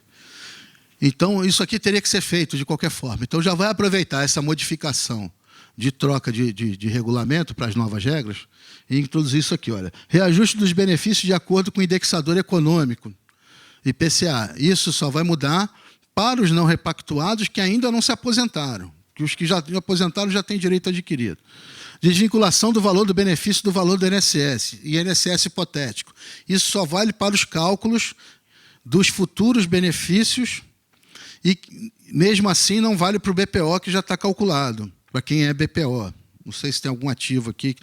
D: Então, isso aqui teria que ser feito de qualquer forma. Então, já vai aproveitar essa modificação de troca de regulamento para as novas regras e introduzir isso aqui. Olha, reajuste dos benefícios de acordo com o indexador econômico, IPCA. Isso só vai mudar para os não repactuados que ainda não se aposentaram, que os que já aposentaram já têm direito adquirido. Desvinculação do valor do benefício do valor do INSS, e INSS hipotético. Isso só vale para os cálculos dos futuros benefícios e, mesmo assim, não vale para o BPO, que já está calculado, para quem é BPO. Não sei se tem algum ativo aqui.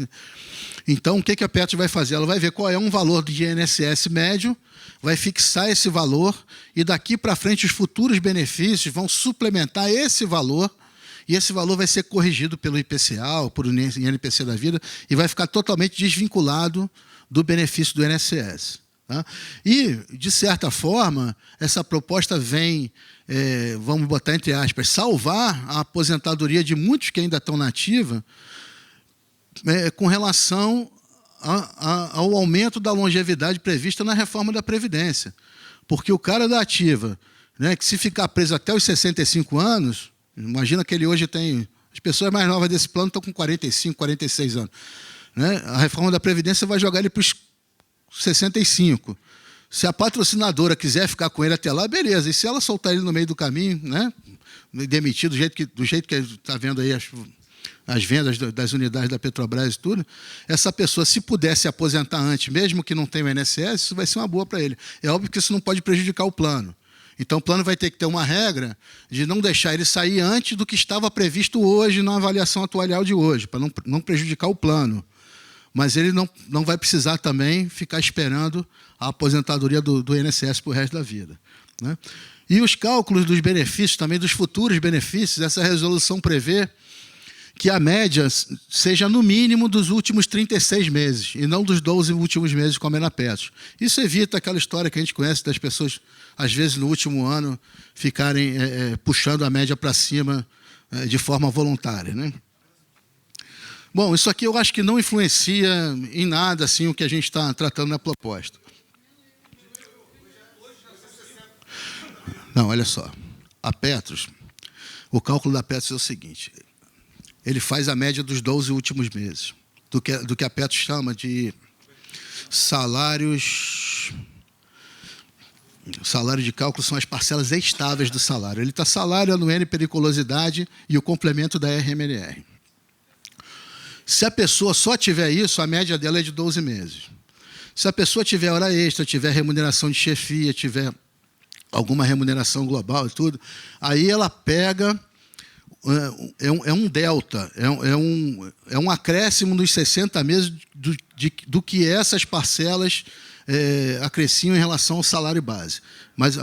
D: Então, o que a Petros vai fazer? Ela vai ver qual é um valor de INSS médio, vai fixar esse valor, e daqui para frente os futuros benefícios vão suplementar esse valor, e esse valor vai ser corrigido pelo IPCA ou por INPC da vida e vai ficar totalmente desvinculado do benefício do INSS. Tá? E, de certa forma, essa proposta vem, vamos botar entre aspas, salvar a aposentadoria de muitos que ainda estão na ativa com relação ao aumento da longevidade prevista na reforma da Previdência. Porque o cara da ativa, né, que se ficar preso até os 65 anos, imagina que ele hoje tem... As pessoas mais novas desse plano estão com 45, 46 anos. Né? A reforma da Previdência vai jogar ele para os 65. Se a patrocinadora quiser ficar com ele até lá, beleza. E se ela soltar ele no meio do caminho, né, demitir do jeito que está vendo aí as vendas das unidades da Petrobras e tudo, essa pessoa, se puder se aposentar antes, mesmo que não tenha o INSS, isso vai ser uma boa para ele. É óbvio que isso não pode prejudicar o plano. Então, o plano vai ter que ter uma regra de não deixar ele sair antes do que estava previsto hoje na avaliação atuarial de hoje, para não prejudicar o plano. Mas ele não vai precisar também ficar esperando a aposentadoria do INSS para o resto da vida. Né? E os cálculos dos benefícios, também dos futuros benefícios, essa resolução prevê que a média seja no mínimo dos últimos 36 meses, e não dos 12 últimos meses, como é na Petros. Isso evita aquela história que a gente conhece das pessoas, às vezes, no último ano, ficarem puxando a média para cima de forma voluntária. Né? Bom, isso aqui eu acho que não influencia em nada assim, o que a gente está tratando na proposta. Não, olha só. A Petros, o cálculo da Petros é o seguinte: ele faz a média dos 12 últimos meses, do que a Petros chama de salários... O salário de cálculo são as parcelas estáveis do salário. Ele está salário, anuênio, periculosidade e o complemento da RMNR. Se a pessoa só tiver isso, a média dela é de 12 meses. Se a pessoa tiver hora extra, tiver remuneração de chefia, tiver alguma remuneração global e tudo, aí ela pega... É um delta, é um acréscimo dos 60 meses do que essas parcelas acresciam em relação ao salário base. Mas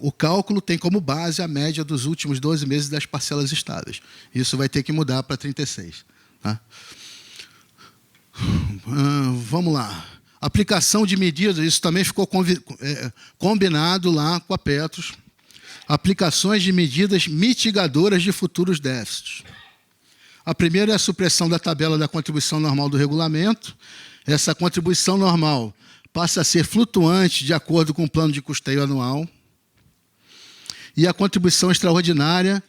D: o cálculo tem como base a média dos últimos 12 meses das parcelas estáveis. Isso vai ter que mudar para 36. Tá? Vamos lá. Aplicação de medidas, isso também ficou combinado lá com a Petros. Aplicações de medidas mitigadoras de futuros déficits. A primeira é a supressão da tabela da contribuição normal do regulamento. Essa contribuição normal passa a ser flutuante de acordo com o plano de custeio anual. E a contribuição extraordinária,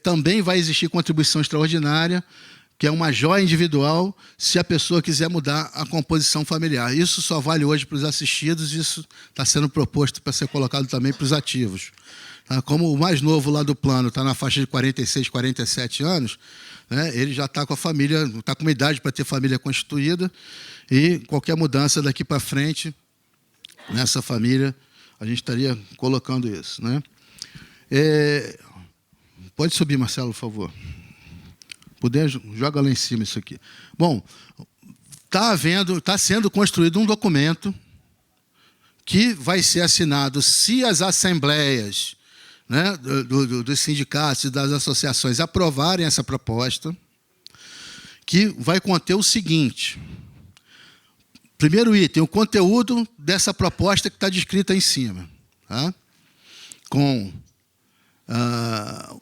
D: também vai existir contribuição extraordinária, que é uma joia individual, se a pessoa quiser mudar a composição familiar. Isso só vale hoje para os assistidos, isso está sendo proposto para ser colocado também para os ativos. Como o mais novo lá do plano está na faixa de 46, 47 anos, né, ele já está com a família, está com uma idade para ter família constituída, e qualquer mudança daqui para frente, nessa família, a gente estaria colocando isso. Né? Pode subir, Marcelo, por favor. Puder, joga lá em cima isso aqui. Bom, está sendo construído um documento que vai ser assinado se as assembleias, né, dos sindicatos e das associações aprovarem essa proposta, que vai conter o seguinte: primeiro item, o conteúdo dessa proposta que está descrita em cima, tá? Com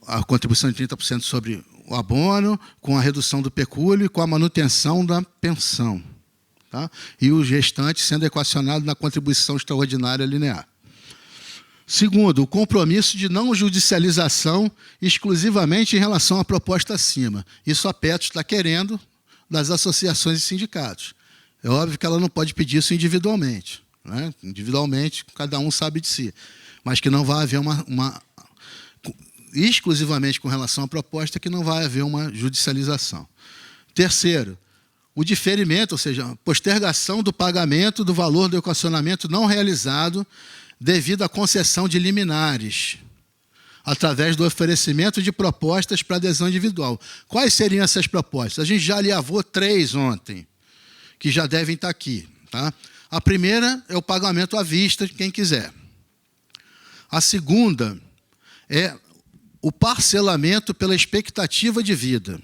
D: a contribuição de 30% sobre o abono, com a redução do pecúlio e com a manutenção da pensão. Tá? E o restante sendo equacionado na contribuição extraordinária linear. Segundo, o compromisso de não judicialização exclusivamente em relação à proposta acima. Isso a Petros está querendo das associações e sindicatos. É óbvio que ela não pode pedir isso individualmente. Né? Individualmente, cada um sabe de si. Mas que não vai haver exclusivamente com relação à proposta, que não vai haver uma judicialização. Terceiro, o diferimento, ou seja, a postergação do pagamento do valor do equacionamento não realizado devido à concessão de liminares, através do oferecimento de propostas para adesão individual. Quais seriam essas propostas? A gente já alinhavou 3 ontem, que já devem estar aqui. Tá? A primeira é o pagamento à vista de quem quiser. A segunda é o parcelamento pela expectativa de vida.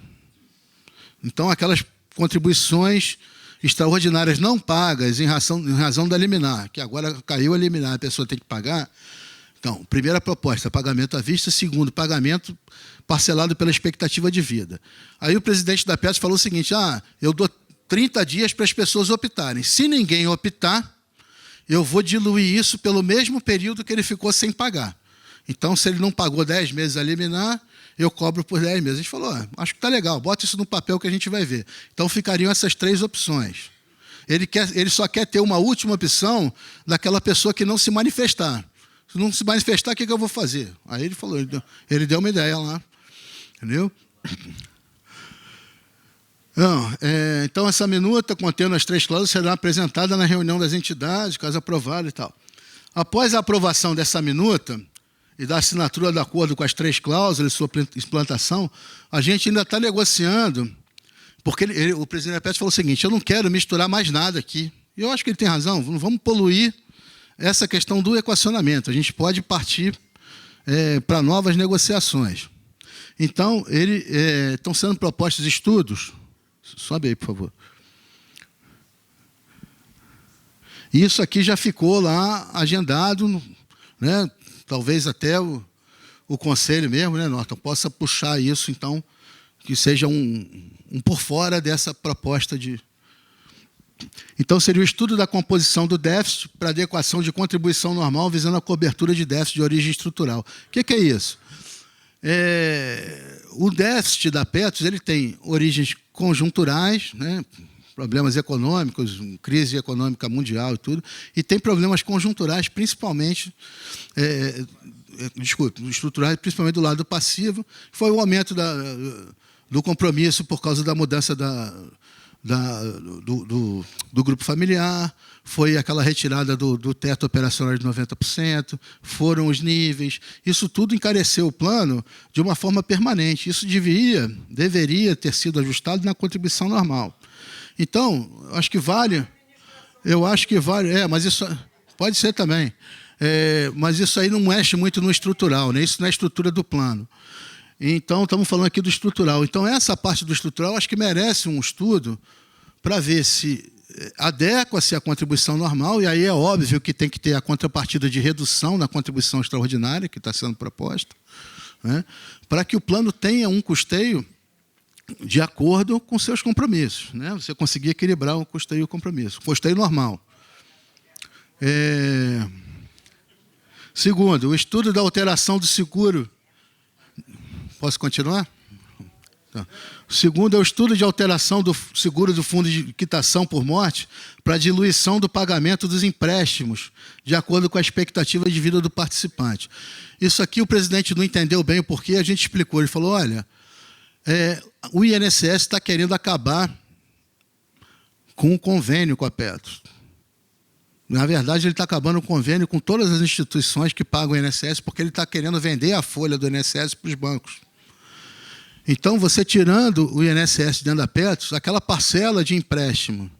D: Então, aquelas contribuições extraordinárias não pagas em razão da liminar, que agora caiu a liminar, a pessoa tem que pagar. Então, primeira proposta, pagamento à vista. Segundo, pagamento parcelado pela expectativa de vida. Aí o presidente da Petros falou o seguinte: eu dou 30 dias para as pessoas optarem. Se ninguém optar, eu vou diluir isso pelo mesmo período que ele ficou sem pagar. Então, se ele não pagou 10 meses a liminar, eu cobro por 10 meses. A gente falou, acho que está legal, bota isso no papel que a gente vai ver. Então, ficariam essas 3 opções. Ele só quer ter uma última opção daquela pessoa que não se manifestar. Se não se manifestar, o que eu vou fazer? Aí ele falou, ele deu uma ideia lá. Entendeu? Então, essa minuta, contendo as 3 cláusulas, será apresentada na reunião das entidades, caso aprovada e tal. Após a aprovação dessa minuta e da assinatura do acordo com as 3 cláusulas e sua implantação, a gente ainda está negociando, porque o presidente da Petros falou o seguinte: eu não quero misturar mais nada aqui. E eu acho que ele tem razão, não vamos poluir essa questão do equacionamento. A gente pode partir para novas negociações. Então, estão sendo propostos estudos. Sobe aí, por favor. Isso aqui já ficou lá agendado, né? Talvez até o conselho mesmo, né, Norton, possa puxar isso, então, que seja um por fora dessa proposta de... Então, seria o estudo da composição do déficit para adequação de contribuição normal visando a cobertura de déficit de origem estrutural. O que é isso? O déficit da Petros, ele tem origens conjunturais, né, problemas econômicos, crise econômica mundial e tudo, e tem problemas conjunturais, principalmente, estruturais, principalmente do lado passivo. Foi o aumento do compromisso por causa da mudança do grupo familiar, foi aquela retirada do teto operacional de 90%, foram os níveis. Isso tudo encareceu o plano de uma forma permanente. Isso deveria ter sido ajustado na contribuição normal. Então, acho que vale... mas isso pode ser também. Mas isso aí não mexe muito no estrutural, né? Isso não é a estrutura do plano. Então, estamos falando aqui do estrutural. Então, essa parte do estrutural, acho que merece um estudo para ver se adequa-se à contribuição normal, e aí é óbvio que tem que ter a contrapartida de redução na contribuição extraordinária, que está sendo proposta, né, para que o plano tenha um custeio de acordo com seus compromissos, né? Você conseguir equilibrar o custeio e o compromisso. Custeio normal. Segundo, o estudo da alteração do seguro. Posso continuar? Tá. O segundo é o estudo de alteração do seguro do fundo de quitação por morte para diluição do pagamento dos empréstimos, de acordo com a expectativa de vida do participante. Isso aqui o presidente não entendeu bem o porquê, a gente explicou. Ele falou, olha, o INSS está querendo acabar com o convênio com a Petros. Na verdade, ele está acabando o convênio com todas as instituições que pagam o INSS, porque ele está querendo vender a folha do INSS para os bancos. Então, você tirando o INSS dentro da Petros, aquela parcela de empréstimo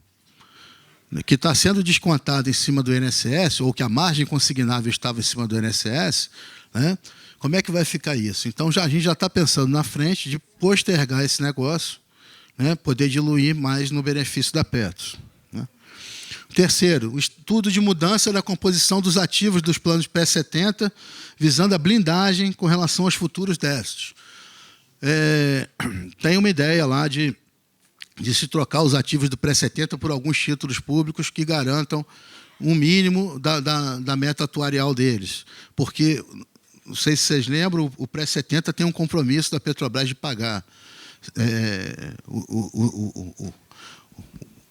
D: que está sendo descontada em cima do INSS, ou que a margem consignável estava em cima do INSS, né, como é que vai ficar isso? Então, a gente já está pensando na frente de postergar esse negócio, né, poder diluir mais no benefício da Petros. Né. Terceiro, o estudo de mudança da composição dos ativos dos planos pré-70, visando a blindagem com relação aos futuros déficits. Tem uma ideia lá de se trocar os ativos do pré-70 por alguns títulos públicos que garantam um mínimo da meta atuarial deles. Porque, não sei se vocês lembram, o pré-70 tem um compromisso da Petrobras de pagar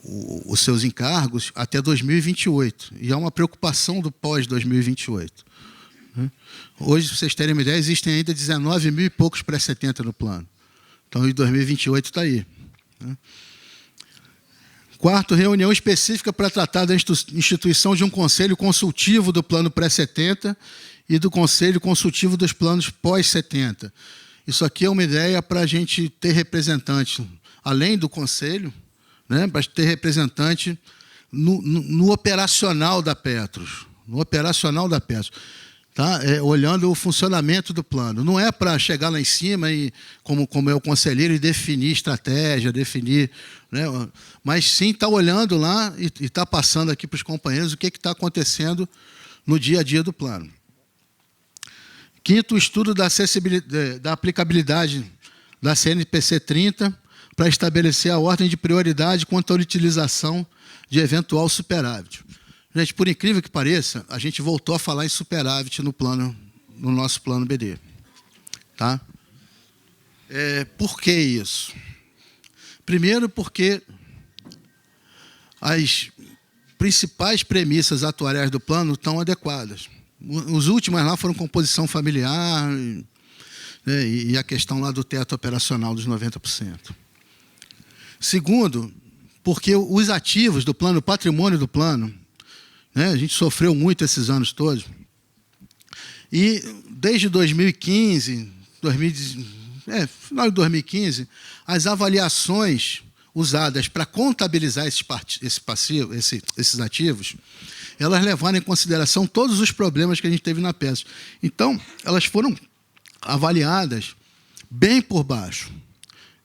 D: os seus encargos até 2028. E há uma preocupação do pós-2028. Hoje, para vocês terem uma ideia, existem ainda 19 mil e poucos pré-70 no plano. Então, em 2028 está aí. Quarto, reunião específica para tratar da instituição de um conselho consultivo do plano pré-70 e do conselho consultivo dos planos pós-70. Isso aqui é uma ideia para a gente ter representante, além do conselho, né, para ter representante no operacional da Petros. No operacional da Petros. tá? Olhando o funcionamento do plano. Não é para chegar lá em cima e, como é o conselheiro, e definir estratégia, definir, né? Mas sim estar olhando lá e estar passando aqui para os companheiros o que está acontecendo no dia a dia do plano. Quinto, o estudo da aplicabilidade da CNPC 30 para estabelecer a ordem de prioridade quanto à utilização de eventual superávit. Gente, por incrível que pareça, a gente voltou a falar em superávit no nosso plano BD. Tá? Por que isso? Primeiro, porque as principais premissas atuariais do plano estão adequadas. Os últimos lá foram composição familiar e a questão lá do teto operacional dos 90%. Segundo, porque os ativos do plano, o patrimônio do plano, né, a gente sofreu muito esses anos todos, e desde 2015, final de 2015, as avaliações usadas para contabilizar esses ativos, elas levaram em consideração todos os problemas que a gente teve na peça. Então, elas foram avaliadas bem por baixo.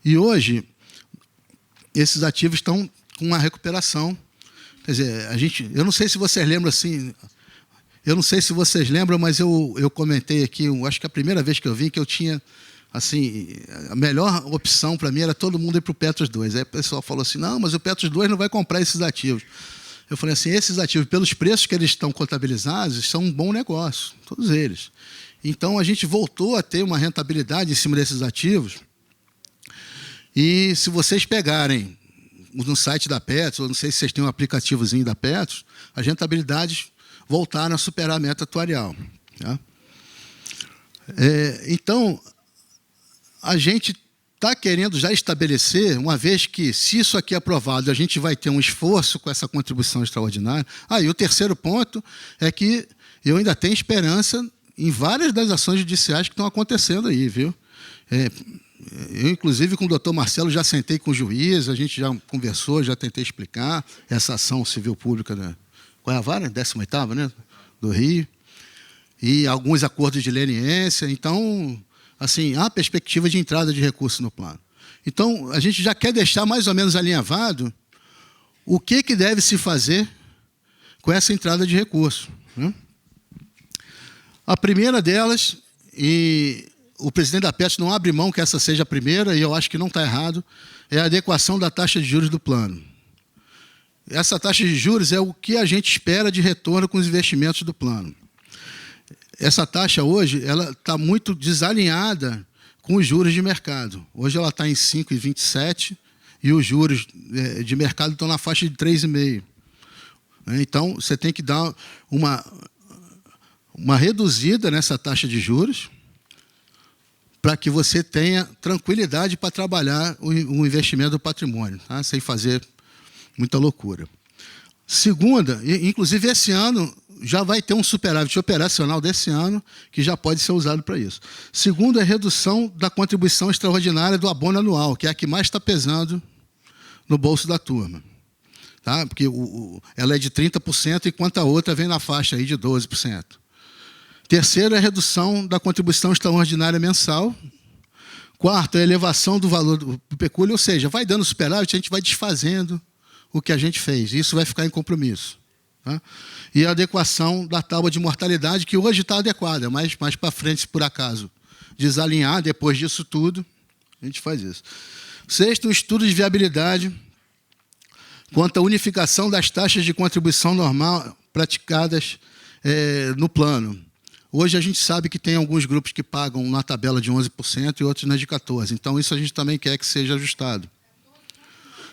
D: E hoje, esses ativos estão com uma recuperação. Quer dizer, eu não sei se vocês lembram assim, mas eu comentei aqui, acho que a primeira vez que eu vim, que eu tinha, assim, a melhor opção para mim era todo mundo ir para o Petros 2. Aí o pessoal falou assim, não, mas o Petros 2 não vai comprar esses ativos. Eu falei assim, esses ativos, pelos preços que eles estão contabilizados, são um bom negócio, todos eles. Então, a gente voltou a ter uma rentabilidade em cima desses ativos. E se vocês pegarem no site da Petros, ou não sei se vocês têm um aplicativozinho da Petros, as rentabilidades voltaram a superar a meta atuarial. Tá? Então, a gente está querendo já estabelecer, uma vez que, se isso aqui é aprovado, a gente vai ter um esforço com essa contribuição extraordinária. E o terceiro ponto é que eu ainda tenho esperança em várias das ações judiciais que estão acontecendo aí, viu? Eu, inclusive, com o doutor Marcelo, já sentei com o juiz, a gente já conversou, já tentei explicar essa ação civil pública, né? Qual é a vara? 18ª, né? Do Rio. E alguns acordos de leniência. Então, assim, há perspectiva de entrada de recursos no plano. Então, a gente já quer deixar mais ou menos alinhavado o que deve se fazer com essa entrada de recursos, né? A primeira delas, e o presidente da Petros não abre mão que essa seja a primeira, e eu acho que não está errado, é a adequação da taxa de juros do plano. Essa taxa de juros é o que a gente espera de retorno com os investimentos do plano. Essa taxa hoje ela está muito desalinhada com os juros de mercado. Hoje ela está em 5,27 e os juros de mercado estão na faixa de 3,5. Então, você tem que dar uma reduzida nessa taxa de juros para que você tenha tranquilidade para trabalhar o investimento do patrimônio, tá? Sem fazer muita loucura. Segunda, inclusive esse ano já vai ter um superávit operacional desse ano que já pode ser usado para isso. Segundo, é a redução da contribuição extraordinária do abono anual, que é a que mais está pesando no bolso da turma. Tá? Porque ela é de 30%, enquanto a outra vem na faixa aí de 12%. Terceiro, é a redução da contribuição extraordinária mensal. Quarto, é a elevação do valor do pecúlio, ou seja, vai dando superávit, a gente vai desfazendo o que a gente fez. Isso vai ficar em compromisso. Tá? E a adequação da tábua de mortalidade, que hoje está adequada, mas mais para frente, se por acaso desalinhar, depois disso tudo, a gente faz isso. Sexto, um estudo de viabilidade quanto à unificação das taxas de contribuição normal praticadas no plano. Hoje a gente sabe que tem alguns grupos que pagam na tabela de 11% e outros na de 14%. Então, isso a gente também quer que seja ajustado.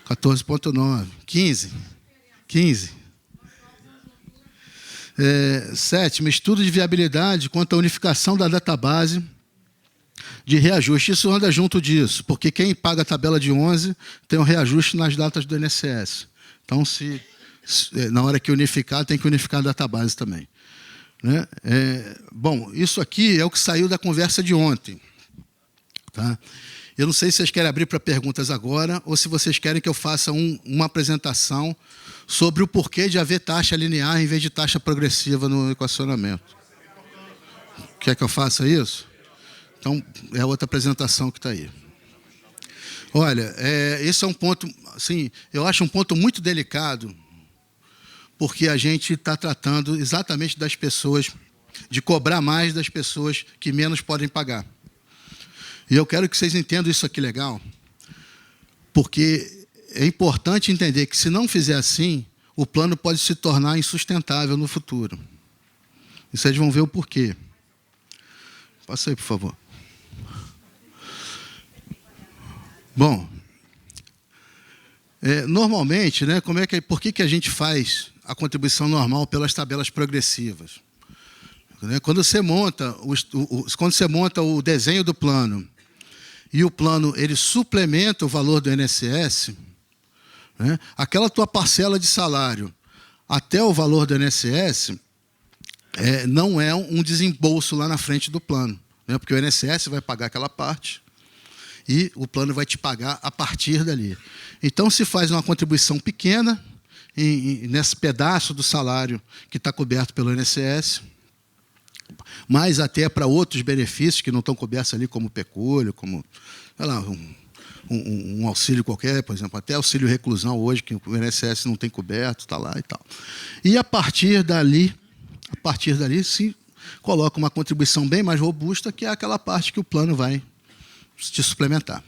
D: 14,9%. 15%. Sétimo, estudo de viabilidade quanto à unificação da database de reajuste. Isso anda junto disso, porque quem paga a tabela de 11 tem um reajuste nas datas do INSS. Então, na hora que unificar, tem que unificar a database também. Né? Bom, isso aqui é o que saiu da conversa de ontem. Tá? Eu não sei se vocês querem abrir para perguntas agora ou se vocês querem que eu faça uma apresentação sobre o porquê de haver taxa linear em vez de taxa progressiva no equacionamento. Quer que eu faça isso? Então, é outra apresentação que está aí. Olha, esse é um ponto, assim, eu acho um ponto muito delicado, porque a gente está tratando exatamente das pessoas, de cobrar mais das pessoas que menos podem pagar. E eu quero que vocês entendam isso aqui legal, porque é importante entender que, se não fizer assim, o plano pode se tornar insustentável no futuro. E vocês vão ver o porquê. Passa aí, por favor. Bom, normalmente, né, por que a gente faz a contribuição normal pelas tabelas progressivas? Quando você monta o desenho do plano e o plano ele suplementa o valor do INSS, né, aquela tua parcela de salário até o valor do INSS não é um desembolso lá na frente do plano, né, porque o INSS vai pagar aquela parte e o plano vai te pagar a partir dali. Então, se faz uma contribuição pequena nesse pedaço do salário que está coberto pelo INSS, mas até para outros benefícios que não estão cobertos ali, como pecúlio, como, sei lá, um auxílio qualquer, por exemplo, até auxílio reclusão hoje, que o INSS não tem coberto, está lá e tal. E a partir dali se coloca uma contribuição bem mais robusta, que é aquela parte que o plano vai te suplementar.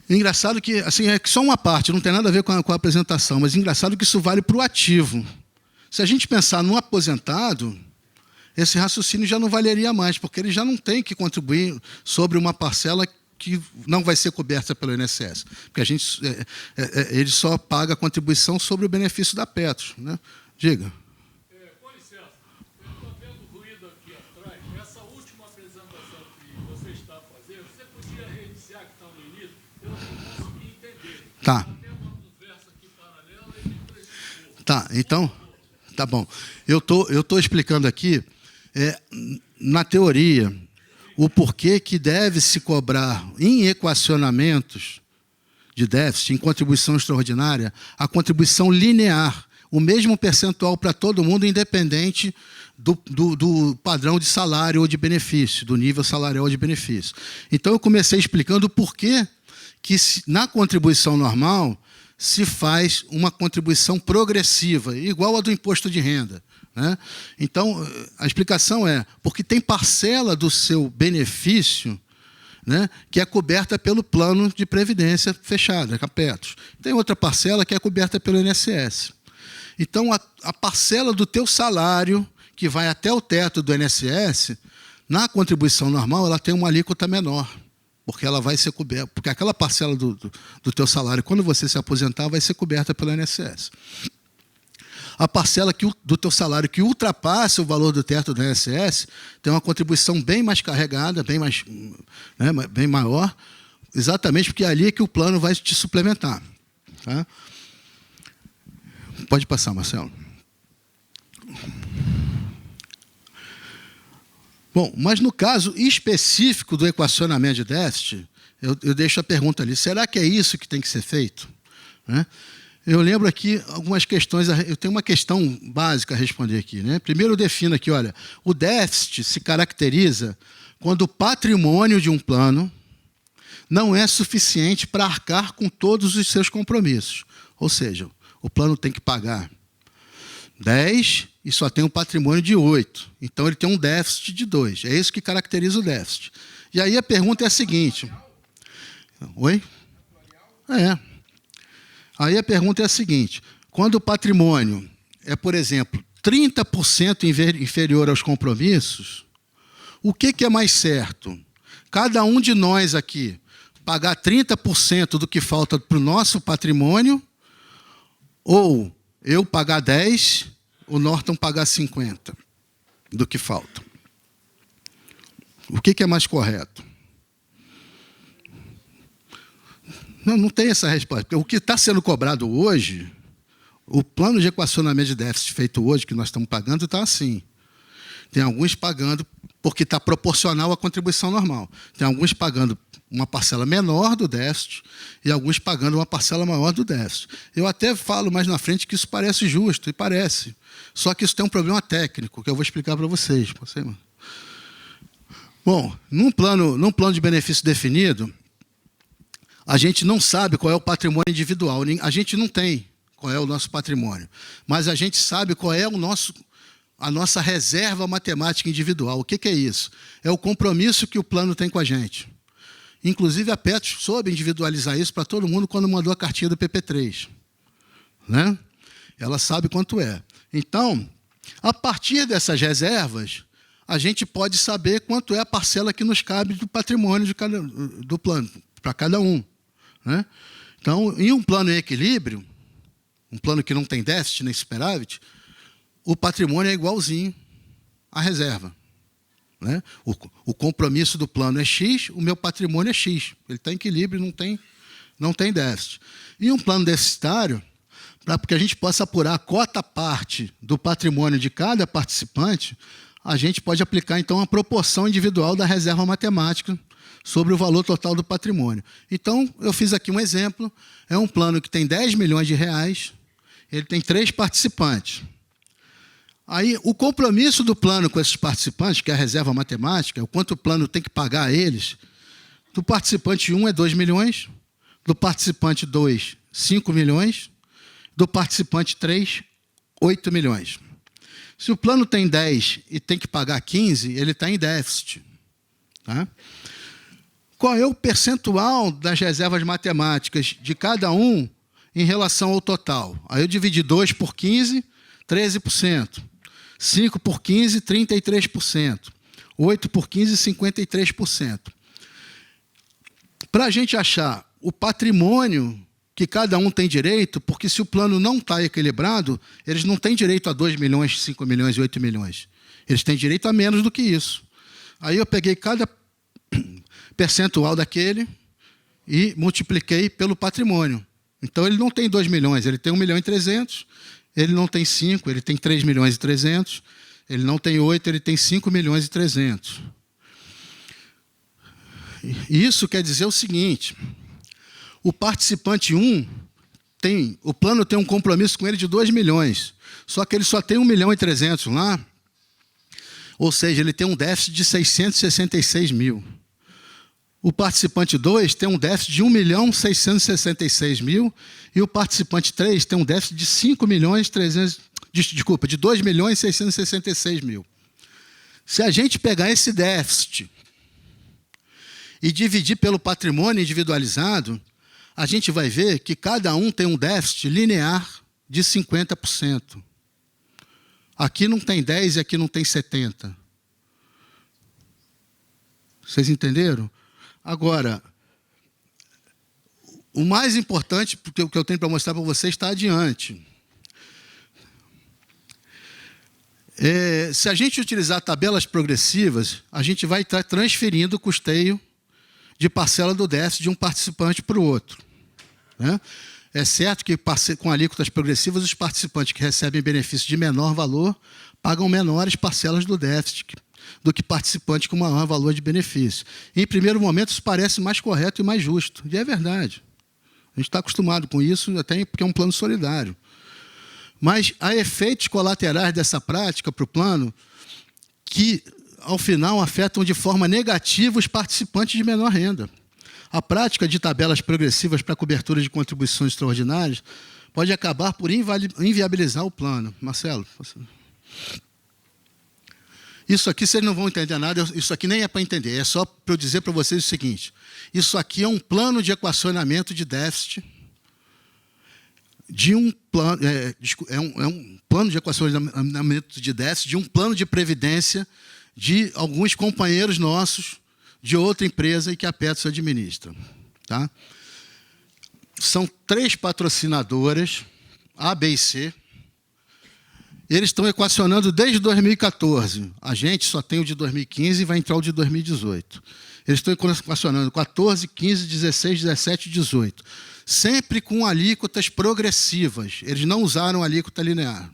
D: Engraçado que, assim, é só uma parte, não tem nada a ver com a apresentação, mas engraçado que isso vale para o ativo. Se a gente pensar no aposentado, esse raciocínio já não valeria mais, porque ele já não tem que contribuir sobre uma parcela que não vai ser coberta pelo INSS, porque ele só paga a contribuição sobre o benefício da Petros, né? Diga.
E: Com licença, eu estou vendo ruído aqui atrás. Essa última apresentação que você está fazendo, você podia reiniciar, que está no início? Eu não consegui entender.
D: Tá.
E: Tem um verso aqui paralelo e me prejudicou.
D: Tá, então, tá bom. Eu tô explicando aqui, na teoria, o porquê que deve se cobrar em equacionamentos de déficit, em contribuição extraordinária, a contribuição linear, o mesmo percentual para todo mundo, independente do padrão de salário ou de benefício, do nível salarial ou de benefício. Então, eu comecei explicando o porquê que, na contribuição normal, se faz uma contribuição progressiva, igual a do imposto de renda, né? Então, a explicação é porque tem parcela do seu benefício, né, que é coberta pelo plano de previdência fechado, a Petros. Tem outra parcela que é coberta pelo INSS. Então, a parcela do teu salário, que vai até o teto do INSS, na contribuição normal, ela tem uma alíquota menor, porque ela vai ser coberta, porque aquela parcela do teu salário, quando você se aposentar, vai ser coberta pelo INSS. A parcela do teu salário que ultrapasse o valor do teto do INSS tem uma contribuição bem mais carregada, bem maior, exatamente porque é ali que o plano vai te suplementar. Tá? Pode passar, Marcelo. Bom, mas no caso específico do equacionamento de déficit, eu deixo a pergunta ali, será que é isso que tem que ser feito? Né? Eu lembro aqui algumas questões, eu tenho uma questão básica a responder aqui, né? Primeiro eu defino aqui, olha, o déficit se caracteriza quando o patrimônio de um plano não é suficiente para arcar com todos os seus compromissos. Ou seja, o plano tem que pagar 10 e só tem um patrimônio de 8. Então, ele tem um déficit de 2. É isso que caracteriza o déficit. E aí a pergunta é a seguinte. Oi? Aí a pergunta é a seguinte. Quando o patrimônio é, por exemplo, 30% inferior aos compromissos, o que é mais certo? Cada um de nós aqui pagar 30% do que falta para o nosso patrimônio, ou eu pagar 10, o Norton pagar 50 do que falta. O que é mais correto? Não tem essa resposta. O que está sendo cobrado hoje, o plano de equacionamento de déficit feito hoje, que nós estamos pagando, está assim. Tem alguns pagando porque está proporcional à contribuição normal. Tem alguns pagando uma parcela menor do déficit e alguns pagando uma parcela maior do déficit. Eu até falo mais na frente que isso parece justo, e parece. Só que isso tem um problema técnico, que eu vou explicar para vocês. Bom, num plano de benefício definido, a gente não sabe qual é o patrimônio individual. A gente não tem qual é o nosso patrimônio, mas a gente sabe qual é a nossa reserva matemática individual. O que é isso? É o compromisso que o plano tem com a gente. Inclusive, a Petros soube individualizar isso para todo mundo quando mandou a cartinha do PP3. Né? Ela sabe quanto é. Então, a partir dessas reservas, a gente pode saber quanto é a parcela que nos cabe do patrimônio do plano, para cada um. Né? Então, em um plano em equilíbrio, um plano que não tem déficit nem superávit, o patrimônio é igualzinho à reserva. Né? O compromisso do plano é X, o meu patrimônio é X. Ele está em equilíbrio, não tem déficit. E um plano deficitário, para que a gente possa apurar a cota-parte do patrimônio de cada participante, a gente pode aplicar, então, a proporção individual da reserva matemática sobre o valor total do patrimônio. Então, eu fiz aqui um exemplo. É um plano que tem 10 milhões de reais, ele tem 3 participantes. Aí, o compromisso do plano com esses participantes, que é a reserva matemática, o quanto o plano tem que pagar a eles, do participante 1 é 2 milhões, do participante 2, 5 milhões, do participante 3, 8 milhões. Se o plano tem 10 e tem que pagar 15, ele está em déficit. Tá? Qual é o percentual das reservas matemáticas de cada um em relação ao total? Aí eu dividi 2 por 15, 13%. 5 por 15, 33%. 8 por 15, 53%. Para a gente achar o patrimônio que cada um tem direito, porque se o plano não está equilibrado, eles não têm direito a 2 milhões, 5 milhões e 8 milhões. Eles têm direito a menos do que isso. Aí eu peguei cada percentual daquele e multipliquei pelo patrimônio. Então, ele não tem 2 milhões, ele tem 1 milhão e 300, ele não tem 5, ele tem 3 milhões e 300, ele não tem 8, ele tem 5 milhões e 300. Isso quer dizer o seguinte: o participante 1, o plano tem um compromisso com ele de 2 milhões, só que ele só tem 1 milhão e 300 lá, ou seja, ele tem um déficit de 666 mil. O participante 2 tem um déficit de 1 milhão 666 mil e o participante 3 tem um déficit de 5 milhões 300, de 2 milhões 666 mil. Se a gente pegar esse déficit e dividir pelo patrimônio individualizado, a gente vai ver que cada um tem um déficit linear de 50%. Aqui não tem 10 e aqui não tem 70. Vocês entenderam? Agora, o mais importante, porque o que eu tenho para mostrar para vocês está adiante. Se a gente utilizar tabelas progressivas, a gente vai estar transferindo o custeio de parcela do déficit de um participante para o outro. Né? É certo que, com alíquotas progressivas, os participantes que recebem benefícios de menor valor pagam menores parcelas do déficit do que participantes com maior valor de benefício. Em primeiro momento, isso parece mais correto e mais justo. E é verdade. A gente está acostumado com isso, até porque é um plano solidário. Mas há efeitos colaterais dessa prática para o plano que, ao final, afetam de forma negativa os participantes de menor renda. A prática de tabelas progressivas para cobertura de contribuições extraordinárias pode acabar por inviabilizar o plano. Marcelo, isso aqui vocês não vão entender nada, isso aqui nem é para entender, é só para eu dizer para vocês o seguinte: isso aqui é um plano de equacionamento de déficit, um plano de equacionamento de déficit de um plano de previdência de alguns companheiros nossos de outra empresa e que a Petros administra. Tá? São 3 patrocinadoras, A, B e C. Eles estão equacionando desde 2014. A gente só tem o de 2015 e vai entrar o de 2018. Eles estão equacionando 14, 15, 16, 17 e 18. Sempre com alíquotas progressivas. Eles não usaram alíquota linear.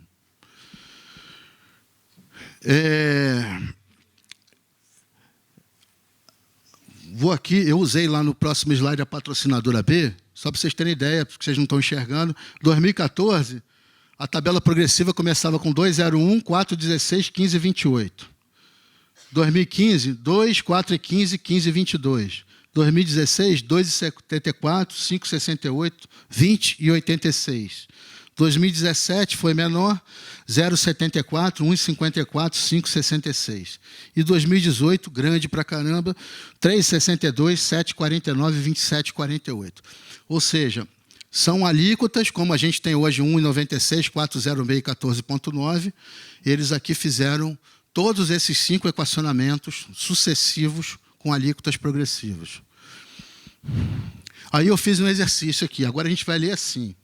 D: vou aqui, eu usei lá no próximo slide a patrocinadora B, só para vocês terem ideia, porque vocês não estão enxergando. 2014, a tabela progressiva começava com 2,01, 4,16, 15,28. 2015, 2, 4,15, 15,22. 2016, 2,74, 5,68, 20 e 86. 2017 foi menor, 0,74, 1,54, 5,66. E 2018, grande pra caramba, 3,62, 7,49, 27,48. Ou seja, são alíquotas, como a gente tem hoje 1,96, 4,06 e 14,9. Eles aqui fizeram todos esses 5 equacionamentos sucessivos com alíquotas progressivas. Aí eu fiz um exercício aqui, agora a gente vai ler assim.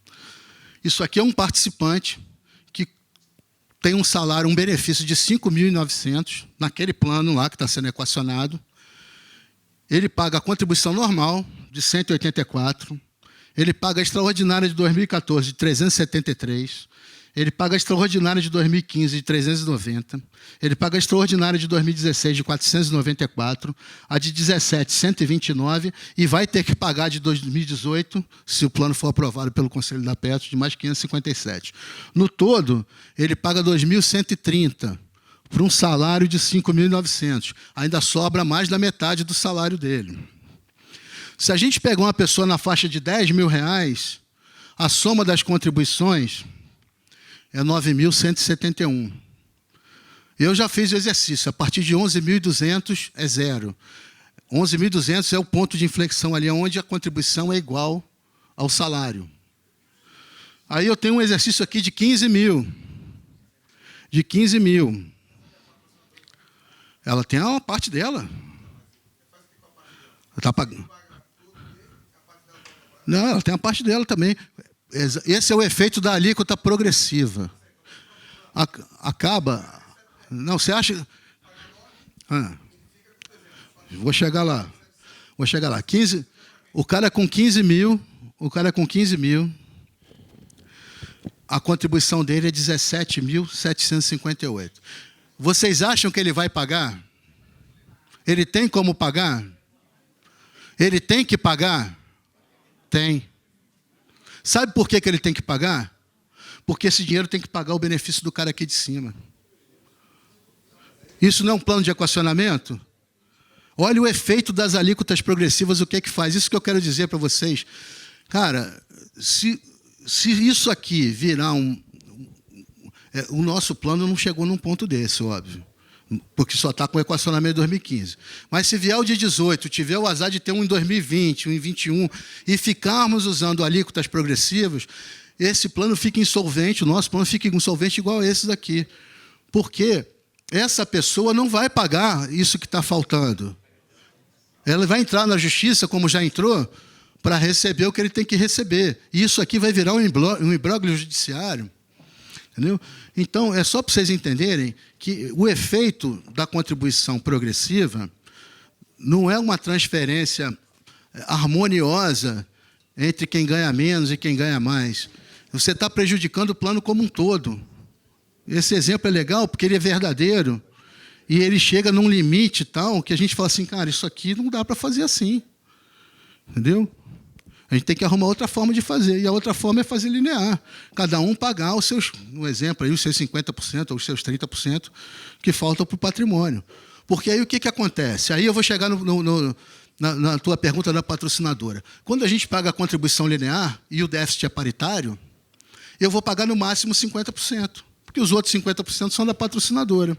D: Isso aqui é um participante que tem um salário, um benefício de 5.900, naquele plano lá que está sendo equacionado. Ele paga a contribuição normal de 184, ele paga a extraordinária de 2014 de 373, ele paga a extraordinária de 2015 de 390, ele paga a extraordinária de 2016 de 494, a de 17, 129, e vai ter que pagar de 2018, se o plano for aprovado pelo Conselho da Petro, de mais 557. No todo, ele paga 2.130 para um salário de 5.900. Ainda sobra mais da metade do salário dele. Se a gente pegar uma pessoa na faixa de R$10.000, a soma das contribuições é 9.171. Eu já fiz o exercício. A partir de 11.200 é zero. 11.200 é o ponto de inflexão ali, onde a contribuição é igual ao salário. Aí eu tenho um exercício aqui de 15.000. De 15.000. Ela tem uma parte dela. Está pagando. Não, ela tem a parte dela também. Esse é o efeito da alíquota progressiva. Acaba... Não, você acha... Vou chegar lá. 15, o cara com 15.000, a contribuição dele é 17.758. Vocês acham que ele vai pagar? Ele tem como pagar? Ele tem que pagar? Tem. Sabe por que ele tem que pagar? Porque esse dinheiro tem que pagar o benefício do cara aqui de cima. Isso não é um plano de equacionamento? Olha o efeito das alíquotas progressivas, o que é que faz? Isso que eu quero dizer para vocês. Cara, se isso aqui virar o nosso plano não chegou num ponto desse, óbvio. Porque só está com o equacionamento de 2015. Mas se vier o de 18, tiver o azar de ter um em 2020, um em 21, e ficarmos usando alíquotas progressivas, esse plano fica insolvente, o nosso plano fica insolvente igual a esses aqui. Porque essa pessoa não vai pagar isso que está faltando. Ela vai entrar na justiça, como já entrou, para receber o que ele tem que receber. E isso aqui vai virar um imbróglio judiciário. Entendeu? Então, é só para vocês entenderem que o efeito da contribuição progressiva não é uma transferência harmoniosa entre quem ganha menos e quem ganha mais. Você está prejudicando o plano como um todo. Esse exemplo é legal porque ele é verdadeiro e ele chega num limite tal que a gente fala assim, cara, isso aqui não dá para fazer assim. Entendeu? A gente tem que arrumar outra forma de fazer. E a outra forma é fazer linear. Cada um pagar os seus, no exemplo, aí, os seus 50% ou os seus 30% que faltam para o patrimônio. Porque aí o que acontece? Aí eu vou chegar na tua pergunta da patrocinadora. Quando a gente paga a contribuição linear e o déficit é paritário, eu vou pagar no máximo 50%. Porque os outros 50% são da patrocinadora.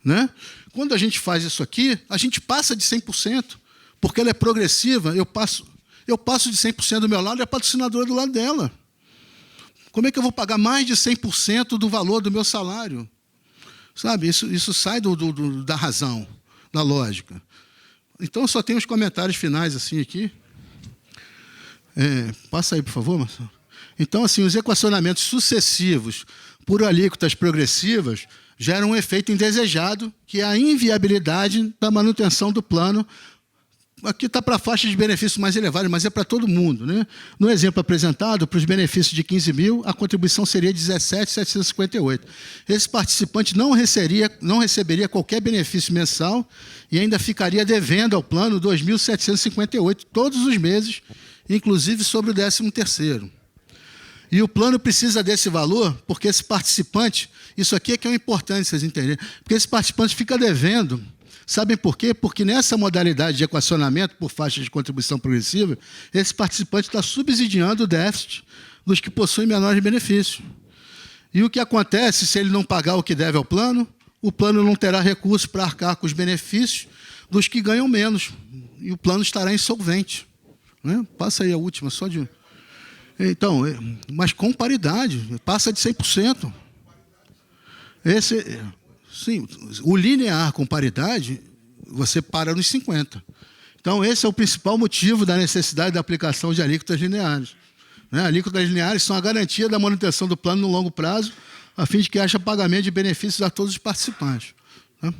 D: Né? Quando a gente faz isso aqui, a gente passa de 100%. Porque ela é progressiva, eu passo de 100% do meu lado e a patrocinadora do lado dela. Como é que eu vou pagar mais de 100% do valor do meu salário? Sabe, isso sai da razão, da lógica. Então, eu só tenho os comentários finais assim aqui. Passa aí, por favor, Marcelo. Então, assim, os equacionamentos sucessivos por alíquotas progressivas geram um efeito indesejado, que é a inviabilidade da manutenção do plano aqui está para faixas de benefícios mais elevadas, mas é para todo mundo, né? No exemplo apresentado, para os benefícios de 15 mil, a contribuição seria 17.758. Esse participante não receberia qualquer benefício mensal e ainda ficaria devendo ao plano 2.758 todos os meses, inclusive sobre o 13º. E o plano precisa desse valor porque esse participante, isso aqui é que é o importante, vocês entenderem, porque esse participante fica devendo. Sabem por quê? Porque nessa modalidade de equacionamento por faixa de contribuição progressiva, esse participante está subsidiando o déficit dos que possuem menores benefícios. E o que acontece se ele não pagar o que deve ao plano? O plano não terá recurso para arcar com os benefícios dos que ganham menos. E o plano estará insolvente. Né? Passa aí a última, só de... Então, mas com paridade, passa de 100%. Sim, o linear com paridade, você para nos 50%. Então, esse é o principal motivo da necessidade da aplicação de alíquotas lineares. Né? Alíquotas lineares são a garantia da manutenção do plano no longo prazo, a fim de que haja pagamento de benefícios a todos os participantes. Né?